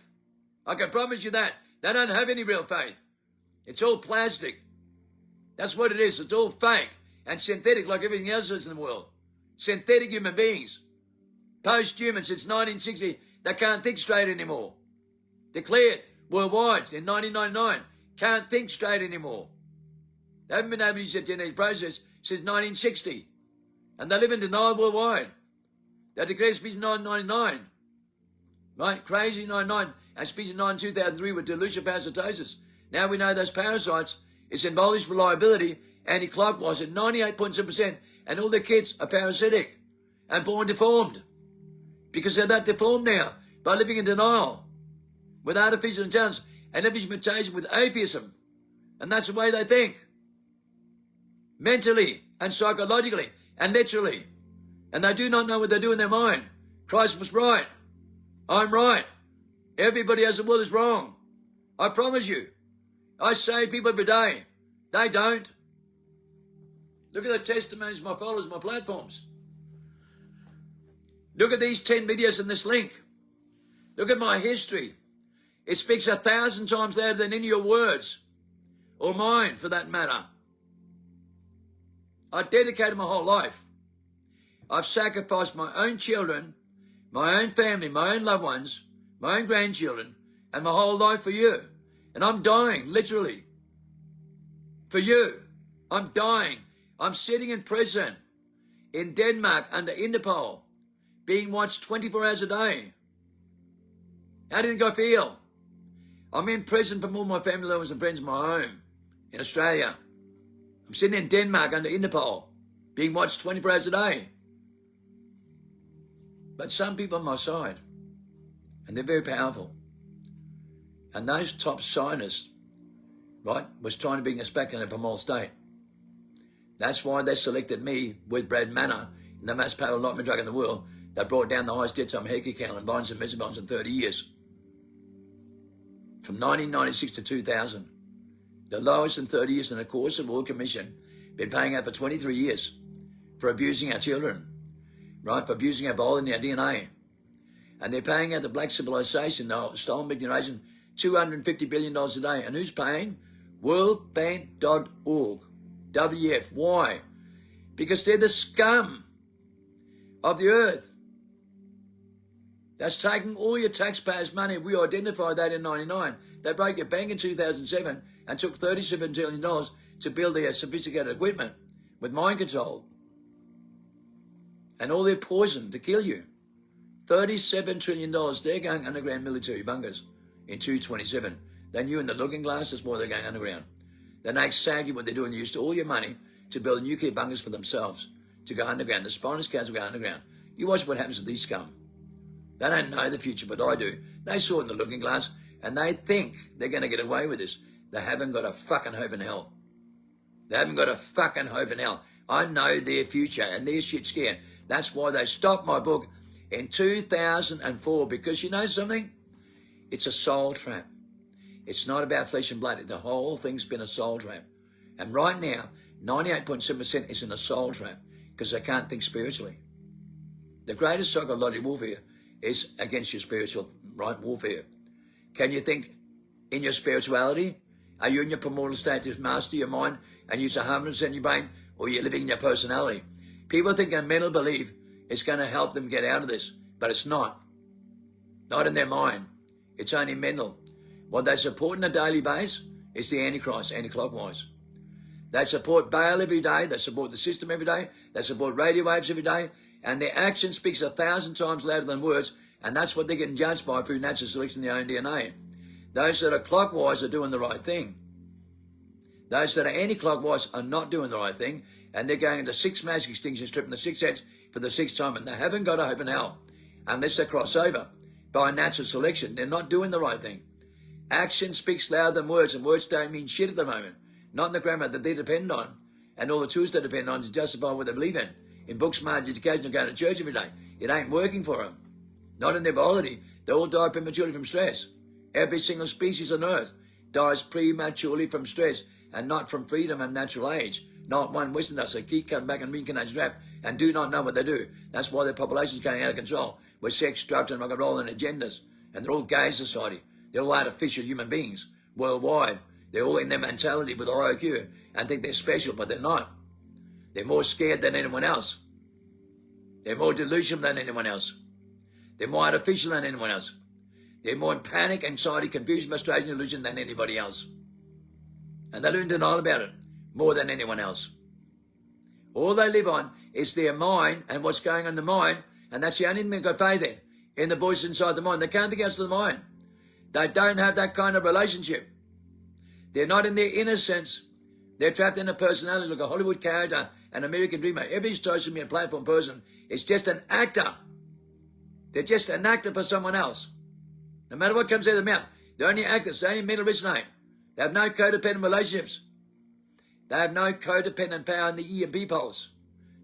I can promise you that. They don't have any real faith. It's all plastic. That's what it is. It's all fake and synthetic like everything else is in the world. Synthetic human beings. Post-human since 1960. They can't think straight anymore. Declared worldwide in 1999. Can't think straight anymore. They haven't been able to use their genetic process since 1960. And they live in denial worldwide. They declared species 1999. Right? Crazy 99. And species 9 2003 with delusion parasitosis. Now we know those parasites is embolish reliability anti-clockwise at 98.7%. And all their kids are parasitic and born deformed. Because they're that deformed now by living in denial with artificial intelligence and implementation with atheism. And that's the way they think. Mentally and psychologically and literally. And they do not know what they do in their mind. Christ was right. I'm right. Everybody else in the world is wrong. I promise you. I save people every day. They don't. Look at the testimonies of my followers on my platforms. Look at these 10 videos in this link. Look at my history. It speaks 1,000 times louder than any of your words, or mine for that matter. I dedicated my whole life. I've sacrificed my own children, my own family, my own loved ones, my own grandchildren, and my whole life for you. And I'm dying, literally. For you. I'm dying. I'm sitting in prison in Denmark under Interpol, being watched 24 hours a day. How do you think I feel? I'm in prison from all my family members and friends of my home in Australia. I'm sitting in Denmark under Interpol, being watched 24 hours a day. But some people on my side, and they're very powerful. And those top scientists, right, was trying to bring us back in a primal state. That's why they selected me with Brad Manor, the most powerful enlightenment drug in the world, that brought down the highest debt to America account and bonds and measure bonds in 30 years. From 1996 to 2000, the lowest in 30 years, and the course of Royal Commission been paying out for 23 years for abusing our children, right? For abusing our biology and our DNA. And they're paying out the black civilization, the stolen big generation, $250 billion a day. And who's paying? WorldBank.org. WF. Why? Because they're the scum of the earth. That's taking all your taxpayers' money. We identified that in 99. They broke your bank in 2007 and took $37 billion to build their sophisticated equipment with mind control. And all their poison to kill you. $37 trillion, they're going underground military bunkers in 227. They knew in the looking glass, that's why they're going underground. They know exactly what they're doing. They used all your money to build nuclear bunkers for themselves, to go underground. The Spineless Council go underground. You watch what happens to these scum. They don't know the future, but I do. They saw it in the looking glass, and they think they're going to get away with this. They haven't got a fucking hope in hell. They haven't got a fucking hope in hell. I know their future, and they're shit scared. That's why they stopped my book in 2004, because you know something? It's a soul trap. It's not about flesh and blood. The whole thing's been a soul trap. And right now, 98.7% is in a soul trap because they can't think spiritually. The greatest psychological warfare is against your spiritual right warfare. Can you think in your spirituality? Are you in your primordial state to master your mind and use 100% of your brain, or are you living in your personality? People think a mental belief is going to help them get out of this, but it's not. Not in their mind. It's only mental. What they support on a daily basis is the Antichrist, anti-clockwise. They support Baal every day. They support the system every day. They support radio waves every day. And their action speaks 1,000 times louder than words. And that's what they're getting judged by through natural selection in their own DNA. Those that are clockwise are doing the right thing. Those that are anti-clockwise are not doing the right thing. And they're going into 6 mass extinctions, stripping the 6 heads for the 6th time. And they haven't got a hope in hell unless they cross over by natural selection. They're not doing the right thing. Action speaks louder than words, and words don't mean shit at the moment. Not in the grammar that they depend on, and all the tools they depend on to justify what they believe in. In book smart education, they're going to church every day. It ain't working for them. Not in their biology. They all die prematurely from stress. Every single species on earth dies prematurely from stress, and not from freedom and natural age. Not one Western does. They keep coming back and reincarnate trap and do not know what they do. That's why their population is going out of control with sex, drugs, and rock and roll and agendas. And they're all gay society. They're all artificial human beings worldwide. They're all in their mentality with their IQ and think they're special, but they're not. They're more scared than anyone else. They're more delusional than anyone else. They're more artificial than anyone else. They're more in panic, anxiety, confusion, frustration, illusion than anybody else. And they live in denial about it more than anyone else. All they live on is their mind and what's going on in the mind, and that's the only thing they've got faith in the voice inside the mind. They can't think outside the mind. They don't have that kind of relationship. They're not in their innocence. They're trapped in a personality like a Hollywood character, an American dreamer. Every social media platform person is just an actor. They're just an actor for someone else. No matter what comes out of their mouth, they're only actors. They only mental resonate. They have no codependent relationships. They have no codependent power in the EMP pulse.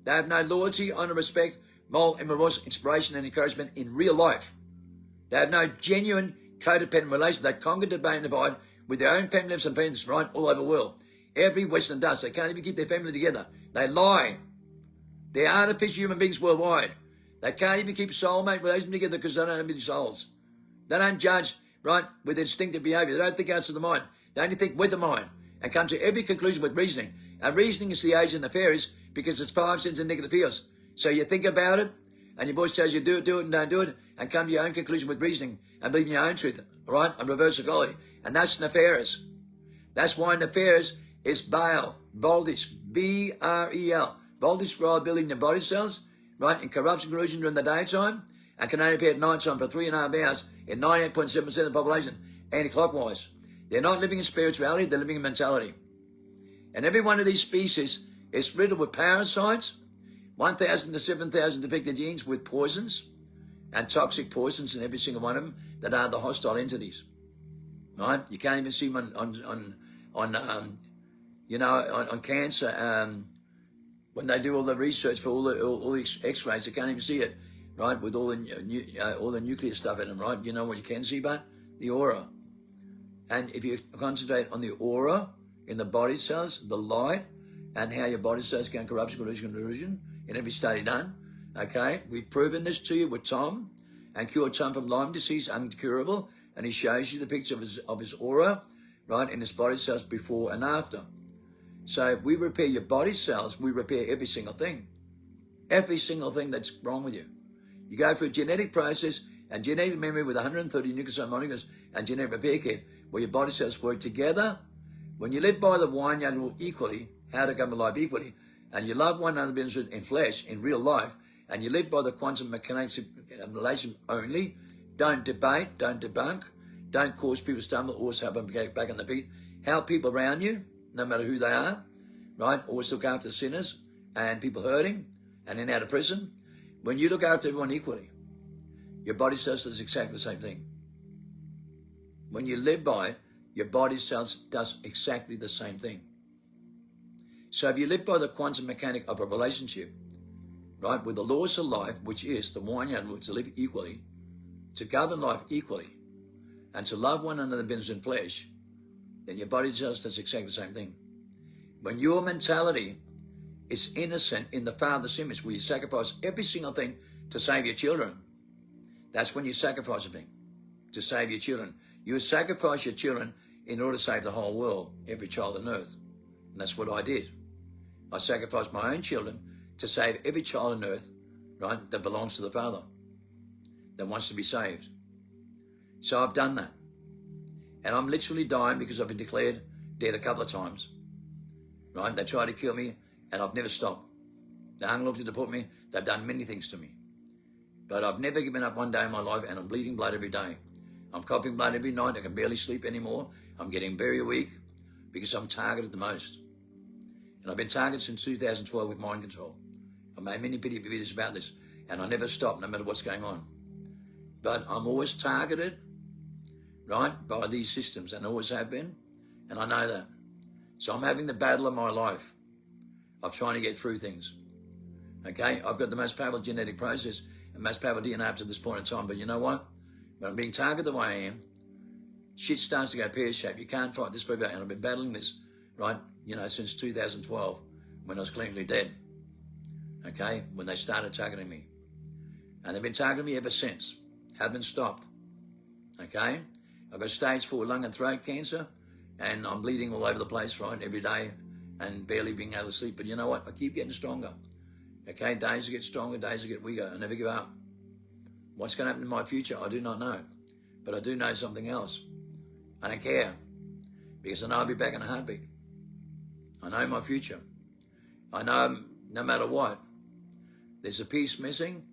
They have no loyalty, honor, respect, moral, and remorse, inspiration, and encouragement in real life. They have no genuine codependent relationship. They conquer, debate, and divide with their own family and parents right all over the world. Every Western does. They can't even keep their family together. They lie. They're artificial human beings worldwide. They can't even keep soulmate relations together because they don't have any souls. They don't judge, right, with instinctive behavior. They don't think outside the mind. They only think with the mind and come to every conclusion with reasoning. And reasoning is the age and the fairies because it's 5 cents and negative feels. So you think about it, and your voice tells you do it, and don't do it, and come to your own conclusion with reasoning and believe in your own truth, all right, and reverse psychology. And that's nefarious. That's why nefarious is Baal, Voldish, B-R-E-L. Voldish for building the body cells, right, in corruption, corrosion during the daytime, and can only appear at night time for 3.5 hours in 98.7% of the population, anti-clockwise. They're not living in spirituality, they're living in mentality. And every one of these species is riddled with parasites, 1,000 to 7,000 defective genes with poisons and toxic poisons in every single one of them that are the hostile entities. Right? You can't even see them on cancer. When they do all the research for all the X-rays, they can't even see it. right, with all the nuclear stuff in them, right? You know what you can see, but the aura. And if you concentrate on the aura in the body cells, the light, and how your body cells can corruption, illusion, in every study done, okay? We've proven this to you with Tom, and cured Tom from Lyme disease, uncurable, and he shows you the picture of his aura, right, in his body cells before and after. So we repair your body cells, we repair every single thing that's wrong with you. You go through a genetic process and genetic memory with 130 nucleosome molecules and genetic repair kit, where your body cells work together. When you live by the wine yard rule equally, how to come alive equally, and you love one another in flesh, in real life, and you live by the quantum mechanics relation only, don't debate, don't debunk, don't cause people to stumble, always have them back on the beat. Help people around you, no matter who they are, right? Always look after sinners and people hurting and in out of prison. When you look after everyone equally, your body cells does exactly the same thing. When you live by it, your body cells does exactly the same thing. So if you live by the quantum mechanic of a relationship, right, with the laws of life, which is the one-yard rule, to live equally, to govern life equally, and to love one another in flesh, then your body cells does exactly the same thing. When your mentality is innocent in the Father's image, where you sacrifice every single thing to save your children, that's when you sacrifice a thing, to save your children. You sacrifice your children in order to save the whole world, every child on earth. And that's what I did. I sacrificed my own children to save every child on earth, right, that belongs to the Father, that wants to be saved. So I've done that. And I'm literally dying because I've been declared dead a couple of times, right? They tried to kill me, and I've never stopped. They hung looked to put me. They've done many things to me. But I've never given up one day in my life, and I'm bleeding blood every day. I'm coughing blood every night. I can barely sleep anymore. I'm getting very weak because I'm targeted the most. And I've been targeted since 2012 with mind control. I made many videos about this, and I never stop, no matter what's going on. But I'm always targeted, right, by these systems, and always have been, and I know that. So I'm having the battle of my life of trying to get through things. Okay, I've got the most powerful genetic process and most powerful DNA up to this point in time, but you know what? When I'm being targeted the way I am, shit starts to go pear-shaped. You can't fight this forever, and I've been battling this, right, you know, since 2012, when I was clinically dead, okay, when they started targeting me. And they've been targeting me ever since. Haven't stopped, okay? I've got stage 4 lung and throat cancer, and I'm bleeding all over the place, right, every day, and barely being able to sleep. But you know what? I keep getting stronger, okay? Days get stronger, days get weaker. I never give up. What's going to happen in my future? I do not know. But I do know something else. I don't care, because I know I'll be back in a heartbeat. I know my future. I know no matter what, there's a piece missing,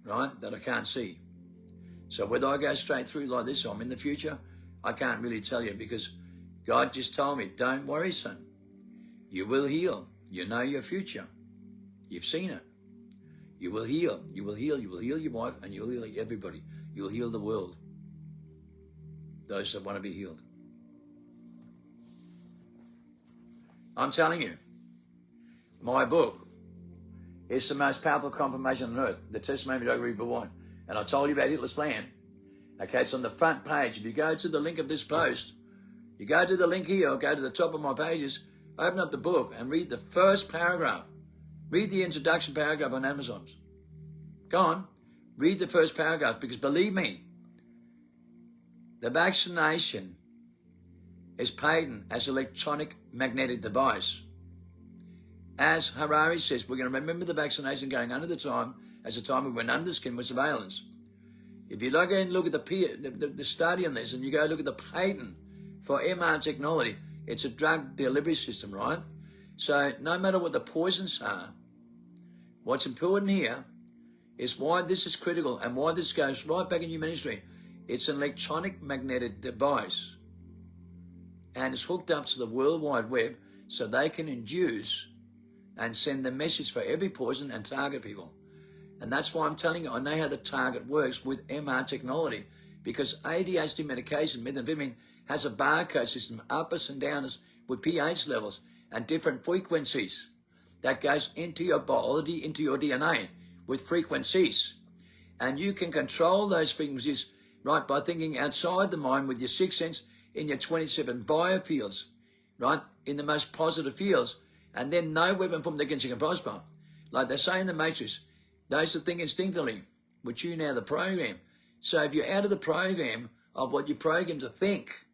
right, that I can't see. So whether I go straight through like this or I'm in the future, I can't really tell you, because God just told me, don't worry, son. You will heal. You know your future. You've seen it. You will heal. You will heal. You will heal your wife, and you'll heal everybody. You'll heal the world. Those that want to be healed. I'm telling you, my book is the most powerful confirmation on earth, the testimony of Dr. Reed One. And I told you about Hitler's plan. Okay, it's on the front page. If you go to the link of this post, you go to the link here, or go to the top of my pages, open up the book and read the first paragraph. Read the introduction paragraph on Amazon's. Go on, read the first paragraph, because believe me, the vaccination is patent as electronic magnetic device. As Harari says, we're going to remember the vaccination going under the time as the time we went under the skin with surveillance. If you look and look at the study on this, and you go look at the patent for MR technology, it's a drug delivery system, right? So no matter what the poisons are, what's important here is why this is critical and why this goes right back in human history. It's an electronic magnetic device, and it's hooked up to the World Wide Web so they can induce and send the message for every poison and target people. And that's why I'm telling you, I know how the target works with MR technology, because ADHD medication, methamphetamine, has a barcode system, uppers and downers, with pH levels and different frequencies that goes into your biology, into your DNA with frequencies. And you can control those frequencies, right, by thinking outside the mind with your sixth sense in your 27 biofields, right, in the most positive fields. And then no weapon formed against you can prosper. Like they say in the Matrix, those that think instinctively will tune out of the program. So if you're out of the program of what you're programmed to think,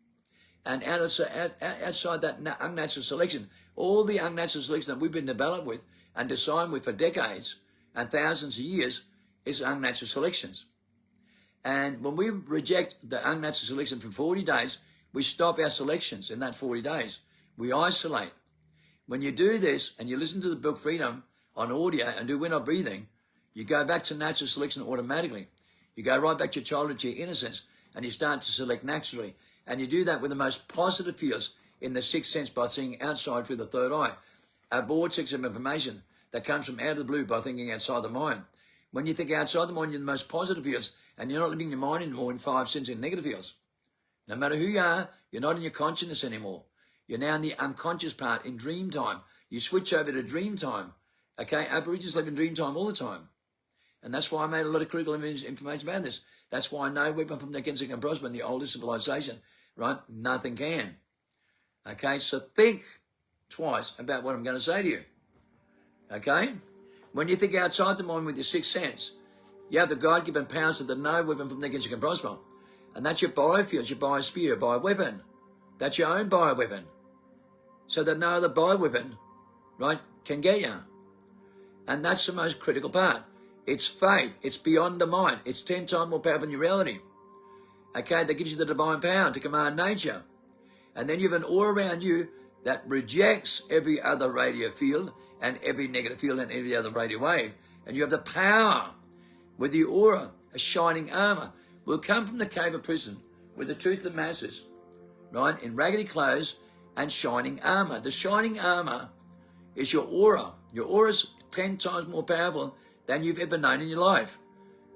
and outside that unnatural selection, all the unnatural selection that we've been developed with and designed with for decades and thousands of years is unnatural selections. And when we reject the unnatural selection for 40 days, we stop our selections in that 40 days. We isolate. When you do this and you listen to the book Freedom on audio and do We're Not Breathing, you go back to natural selection automatically. You go right back to your childhood, to your innocence, and you start to select naturally. And you do that with the most positive feels in the sixth sense by seeing outside through the third eye. A vortex of information that comes from out of the blue by thinking outside the mind. When you think outside the mind, you're in the most positive feels, and you're not living your mind anymore in 5 cents in negative feels. No matter who you are, you're not in your consciousness anymore. You're now in the unconscious part in dream time. You switch over to dream time. Okay, Aborigines live in dream time all the time. And that's why I made a lot of critical information about this. That's why no weapon from against it can prosper in the oldest civilization, right? Nothing can. Okay, so think twice about what I'm going to say to you. Okay? When you think outside the mind with your sixth sense, you have the God-given powers that no weapon from against you can prosper. And that's your biofields, your biosphere, your bioweapon. That's your own bioweapon. So that no other bioweapon, right, can get you. And that's the most critical part. It's faith. It's beyond the mind. It's 10 times more powerful than your reality. Okay, that gives you the divine power to command nature. And then you have an aura around you that rejects every other radio field and every negative field and every other radio wave. And you have the power with the aura, a shining armor. Will come from the cave of prison with the truth of masses, right, in raggedy clothes and shining armor. The shining armor is your aura. Your aura's 10 times more powerful than you've ever known in your life.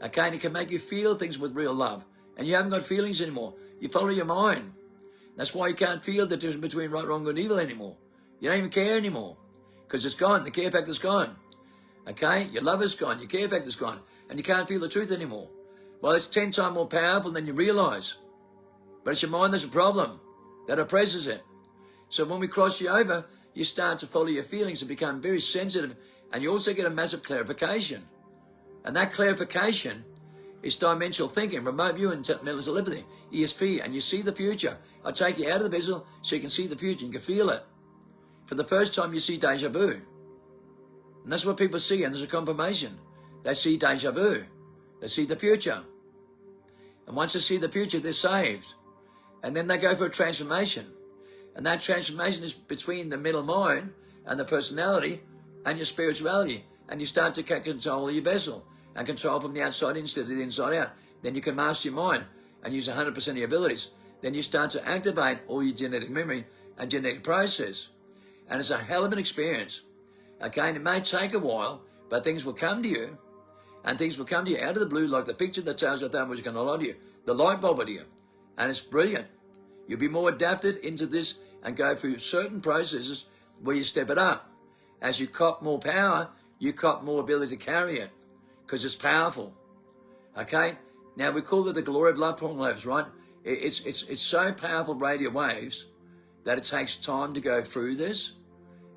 Okay, and it can make you feel things with real love. And you haven't got feelings anymore. You follow your mind. That's why you can't feel the difference between right, wrong, good, and evil anymore. You don't even care anymore. Because it's gone. The care factor's gone. Okay? Your love is gone. Your care factor's gone. And you can't feel the truth anymore. Well, it's 10 times more powerful than you realize. But it's your mind that's a problem that oppresses it. So when we cross you over, you start to follow your feelings and become very sensitive. And you also get a massive clarification. And that clarification is dimensional thinking, remote view and mental telepathy, ESP, and you see the future. I take you out of the vessel so you can see the future, you can feel it. For the first time you see deja vu. And that's what people see, and there's a confirmation. They see deja vu. They see the future. And once they see the future, they're saved. And then they go for a transformation. And that transformation is between the middle mind and the personality and your spirituality. And you start to control your vessel and control from the outside instead of the inside out. Then you can master your mind and use 100% of your abilities. Then you start to activate all your genetic memory and genetic process. And it's a hell of an experience. Okay, and it may take a while, but things will come to you. And things will come to you out of the blue, like the picture that tells you that was going to lie to you. The light bulb to you. And it's brilliant. You'll be more adapted into this and go through certain processes where you step it up. As you cop more power, you cop more ability to carry it. Because it's powerful. Okay? Now, we call it the glory of love waves, right? It's so powerful radio waves that it takes time to go through this.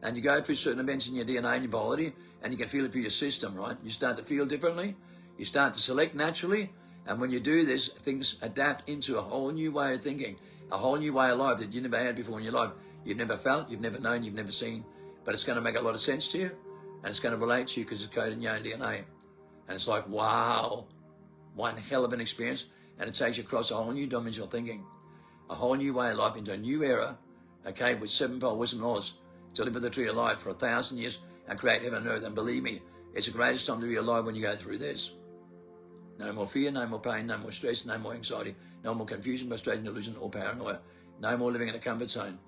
And you go through certain events in your DNA and your body, and you can feel it through your system, right? You start to feel differently. You start to select naturally. And when you do this, things adapt into a whole new way of thinking, a whole new way of life that you never had before in your life. You've never felt, you've never known, you've never seen. But it's going to make a lot of sense to you, and it's going to relate to you because it's coded in your own DNA. And it's like, wow, one hell of an experience. And it takes you across a whole new dimensional thinking, a whole new way of life into a new era, okay, with sevenfold wisdom and knowledge to live with the tree of life for 1,000 years and create heaven and earth. And believe me, it's the greatest time to be alive when you go through this. No more fear, no more pain, no more stress, no more anxiety, no more confusion, frustration, delusion, or paranoia. No more living in a comfort zone.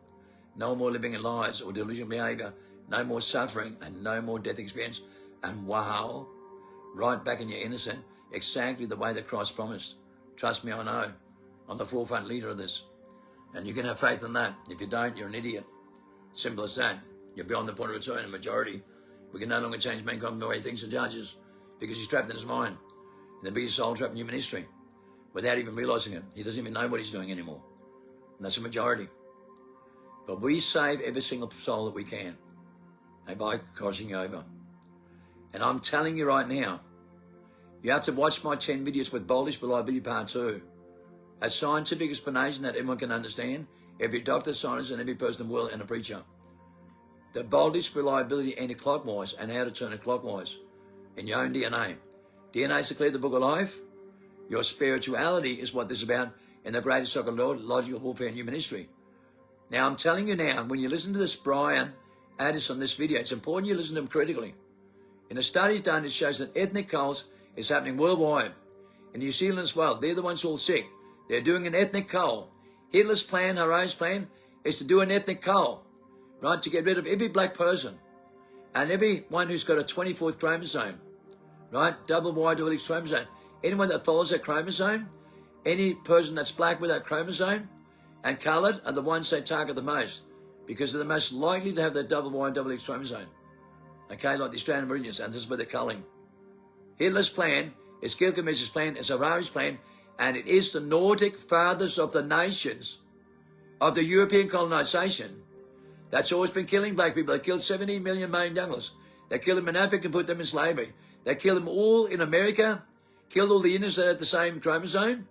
No more living in lies or delusional behavior. No more suffering and no more death experience. And wow, right back in your innocent, exactly the way that Christ promised. Trust me, I know. I'm the forefront leader of this. And you can have faith in that. If you don't, you're an idiot. Simple as that. You're beyond the point of return, a majority. We can no longer change mankind the way he thinks and judges because he's trapped in his mind. in the biggest soul trap in human history without even realizing it. He doesn't even know what he's doing anymore. And that's the majority. But we save every single soul that we can by crossing over. And I'm telling you right now, you have to watch my 10 videos with Boldest Reliability Part 2. A scientific explanation that everyone can understand. Every doctor, scientist, and every person in the world, and a preacher. The boldest reliability anti-clockwise and how to turn it clockwise in your own DNA. DNA is declared the book of life. Your spirituality is what this is about in the greatest psychological warfare in human history. Now, I'm telling you now, when you listen to this Brian Addis on this video, it's important you listen to him critically. In a study done, it shows that ethnic cults is happening worldwide. In New Zealand as well, they're the ones all sick. They're doing an ethnic cult. Hitler's plan, Haro's plan, is to do an ethnic cult, right, to get rid of every black person and everyone who's got a 24th chromosome, right, double Y, double X chromosome. Anyone that follows that chromosome, any person that's black with that chromosome and coloured are the ones they target the most because they're the most likely to have that double Y and double X chromosome, okay, like the Australian Aborigines, and this is where they're culling. Hitler's plan is Gilgamesh's plan, is Harari's plan, and it is the Nordic fathers of the nations of the European colonisation that's always been killing black people. They killed 70 million Mayan junglers. They killed them in Africa and put them in slavery. They killed them all in America, killed all the Indians that had the same chromosome,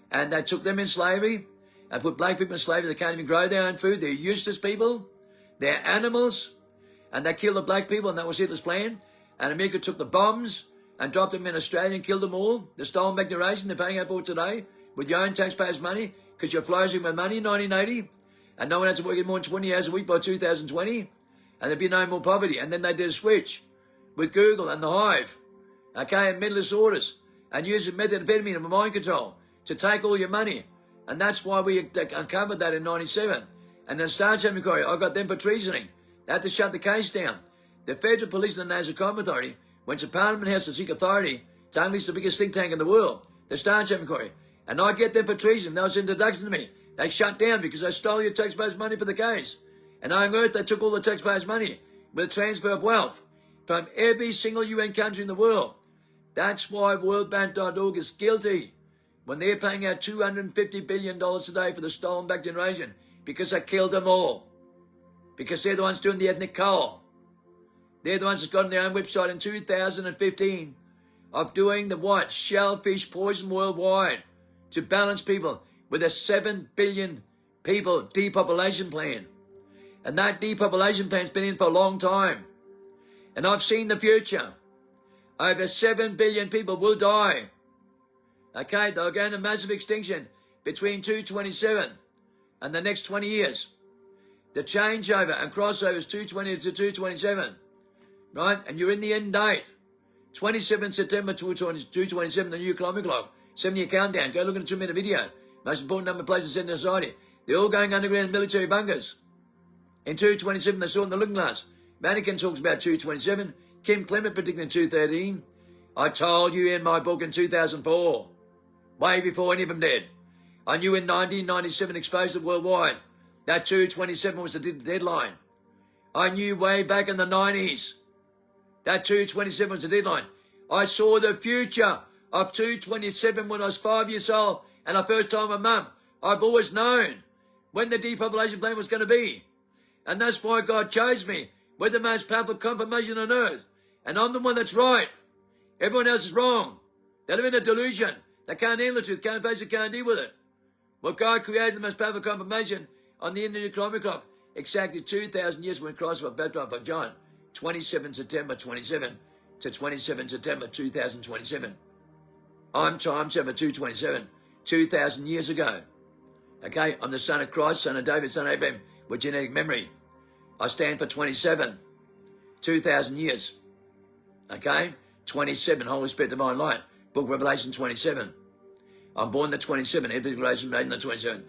and they took them in slavery and put black people in slavery. They can't even grow their own food. They're useless people. They're animals. And they killed the black people, and that was Hitler's plan. And America took the bombs and dropped them in Australia and killed them all. The stolen back generation they're paying out for today with your own taxpayers' money because you're flourishing with money in 1980 and no one had to work in more than 20 hours a week by 2020 and there'd be no more poverty. And then they did a switch with Google and the Hive, okay, and mental disorders and using methamphetamine and mind control to take all your money. And that's why we uncovered that in 97. And then Star Inquiry, I got them for treasoning. They had to shut the case down. The Federal Police and the National Crime Authority went to Parliament House to seek authority to unleash the biggest think tank in the world, the Star Inquiry. And I get them for treason. That was an introduction to me. They shut down because they stole your taxpayers' money for the case. And on earth, they took all the taxpayers' money with transfer of wealth from every single UN country in the world. That's why worldbank.org is guilty when they're paying out $250 billion today for the stolen back generation because they killed them all. Because they're the ones doing the ethnic cult. They're the ones that got on their own website in 2015 of doing the what? Shellfish poison worldwide to balance people with a 7 billion people depopulation plan. And that depopulation plan's been in for a long time. And I've seen the future. Over 7 billion people will die. Okay, they'll go into massive extinction between 227 and the next 20 years. The changeover and crossover is 220 to 227. Right? And you're in the end date. 27 September 227, the new climate clock. 7-year countdown. Go look at a 2-minute video. Most important number of places in society. They're all going underground in military bunkers. In 227, they saw in the looking glass. Vatican talks about 227. Kim Clement predicted in 213. I told you in my book in 2004. Way before any of them did. I knew in 1997 exposed it worldwide. That 227 was the deadline. I knew way back in the 90s. That 227 was the deadline. I saw the future of 227 when I was 5 years old and I first told my mum. I've always known when the depopulation plan was going to be. And that's why God chose me with the most powerful confirmation on earth. And I'm the one that's right. Everyone else is wrong. They live in a delusion. They can't handle the truth, can't face it, can't deal with it. Well, God created the most powerful confirmation on the Indian climate clock exactly 2,000 years when Christ was baptized by John. 27 September 27 to 27 September 2027. I'm time server 227, 2,000 years ago. Okay, I'm the son of Christ, son of David, son of Abraham, with genetic memory. I stand for 27, 2,000 years. Okay, 27, Holy Spirit, divine light. Book Revelation 27. I'm born the 27, every declaration made in the 27.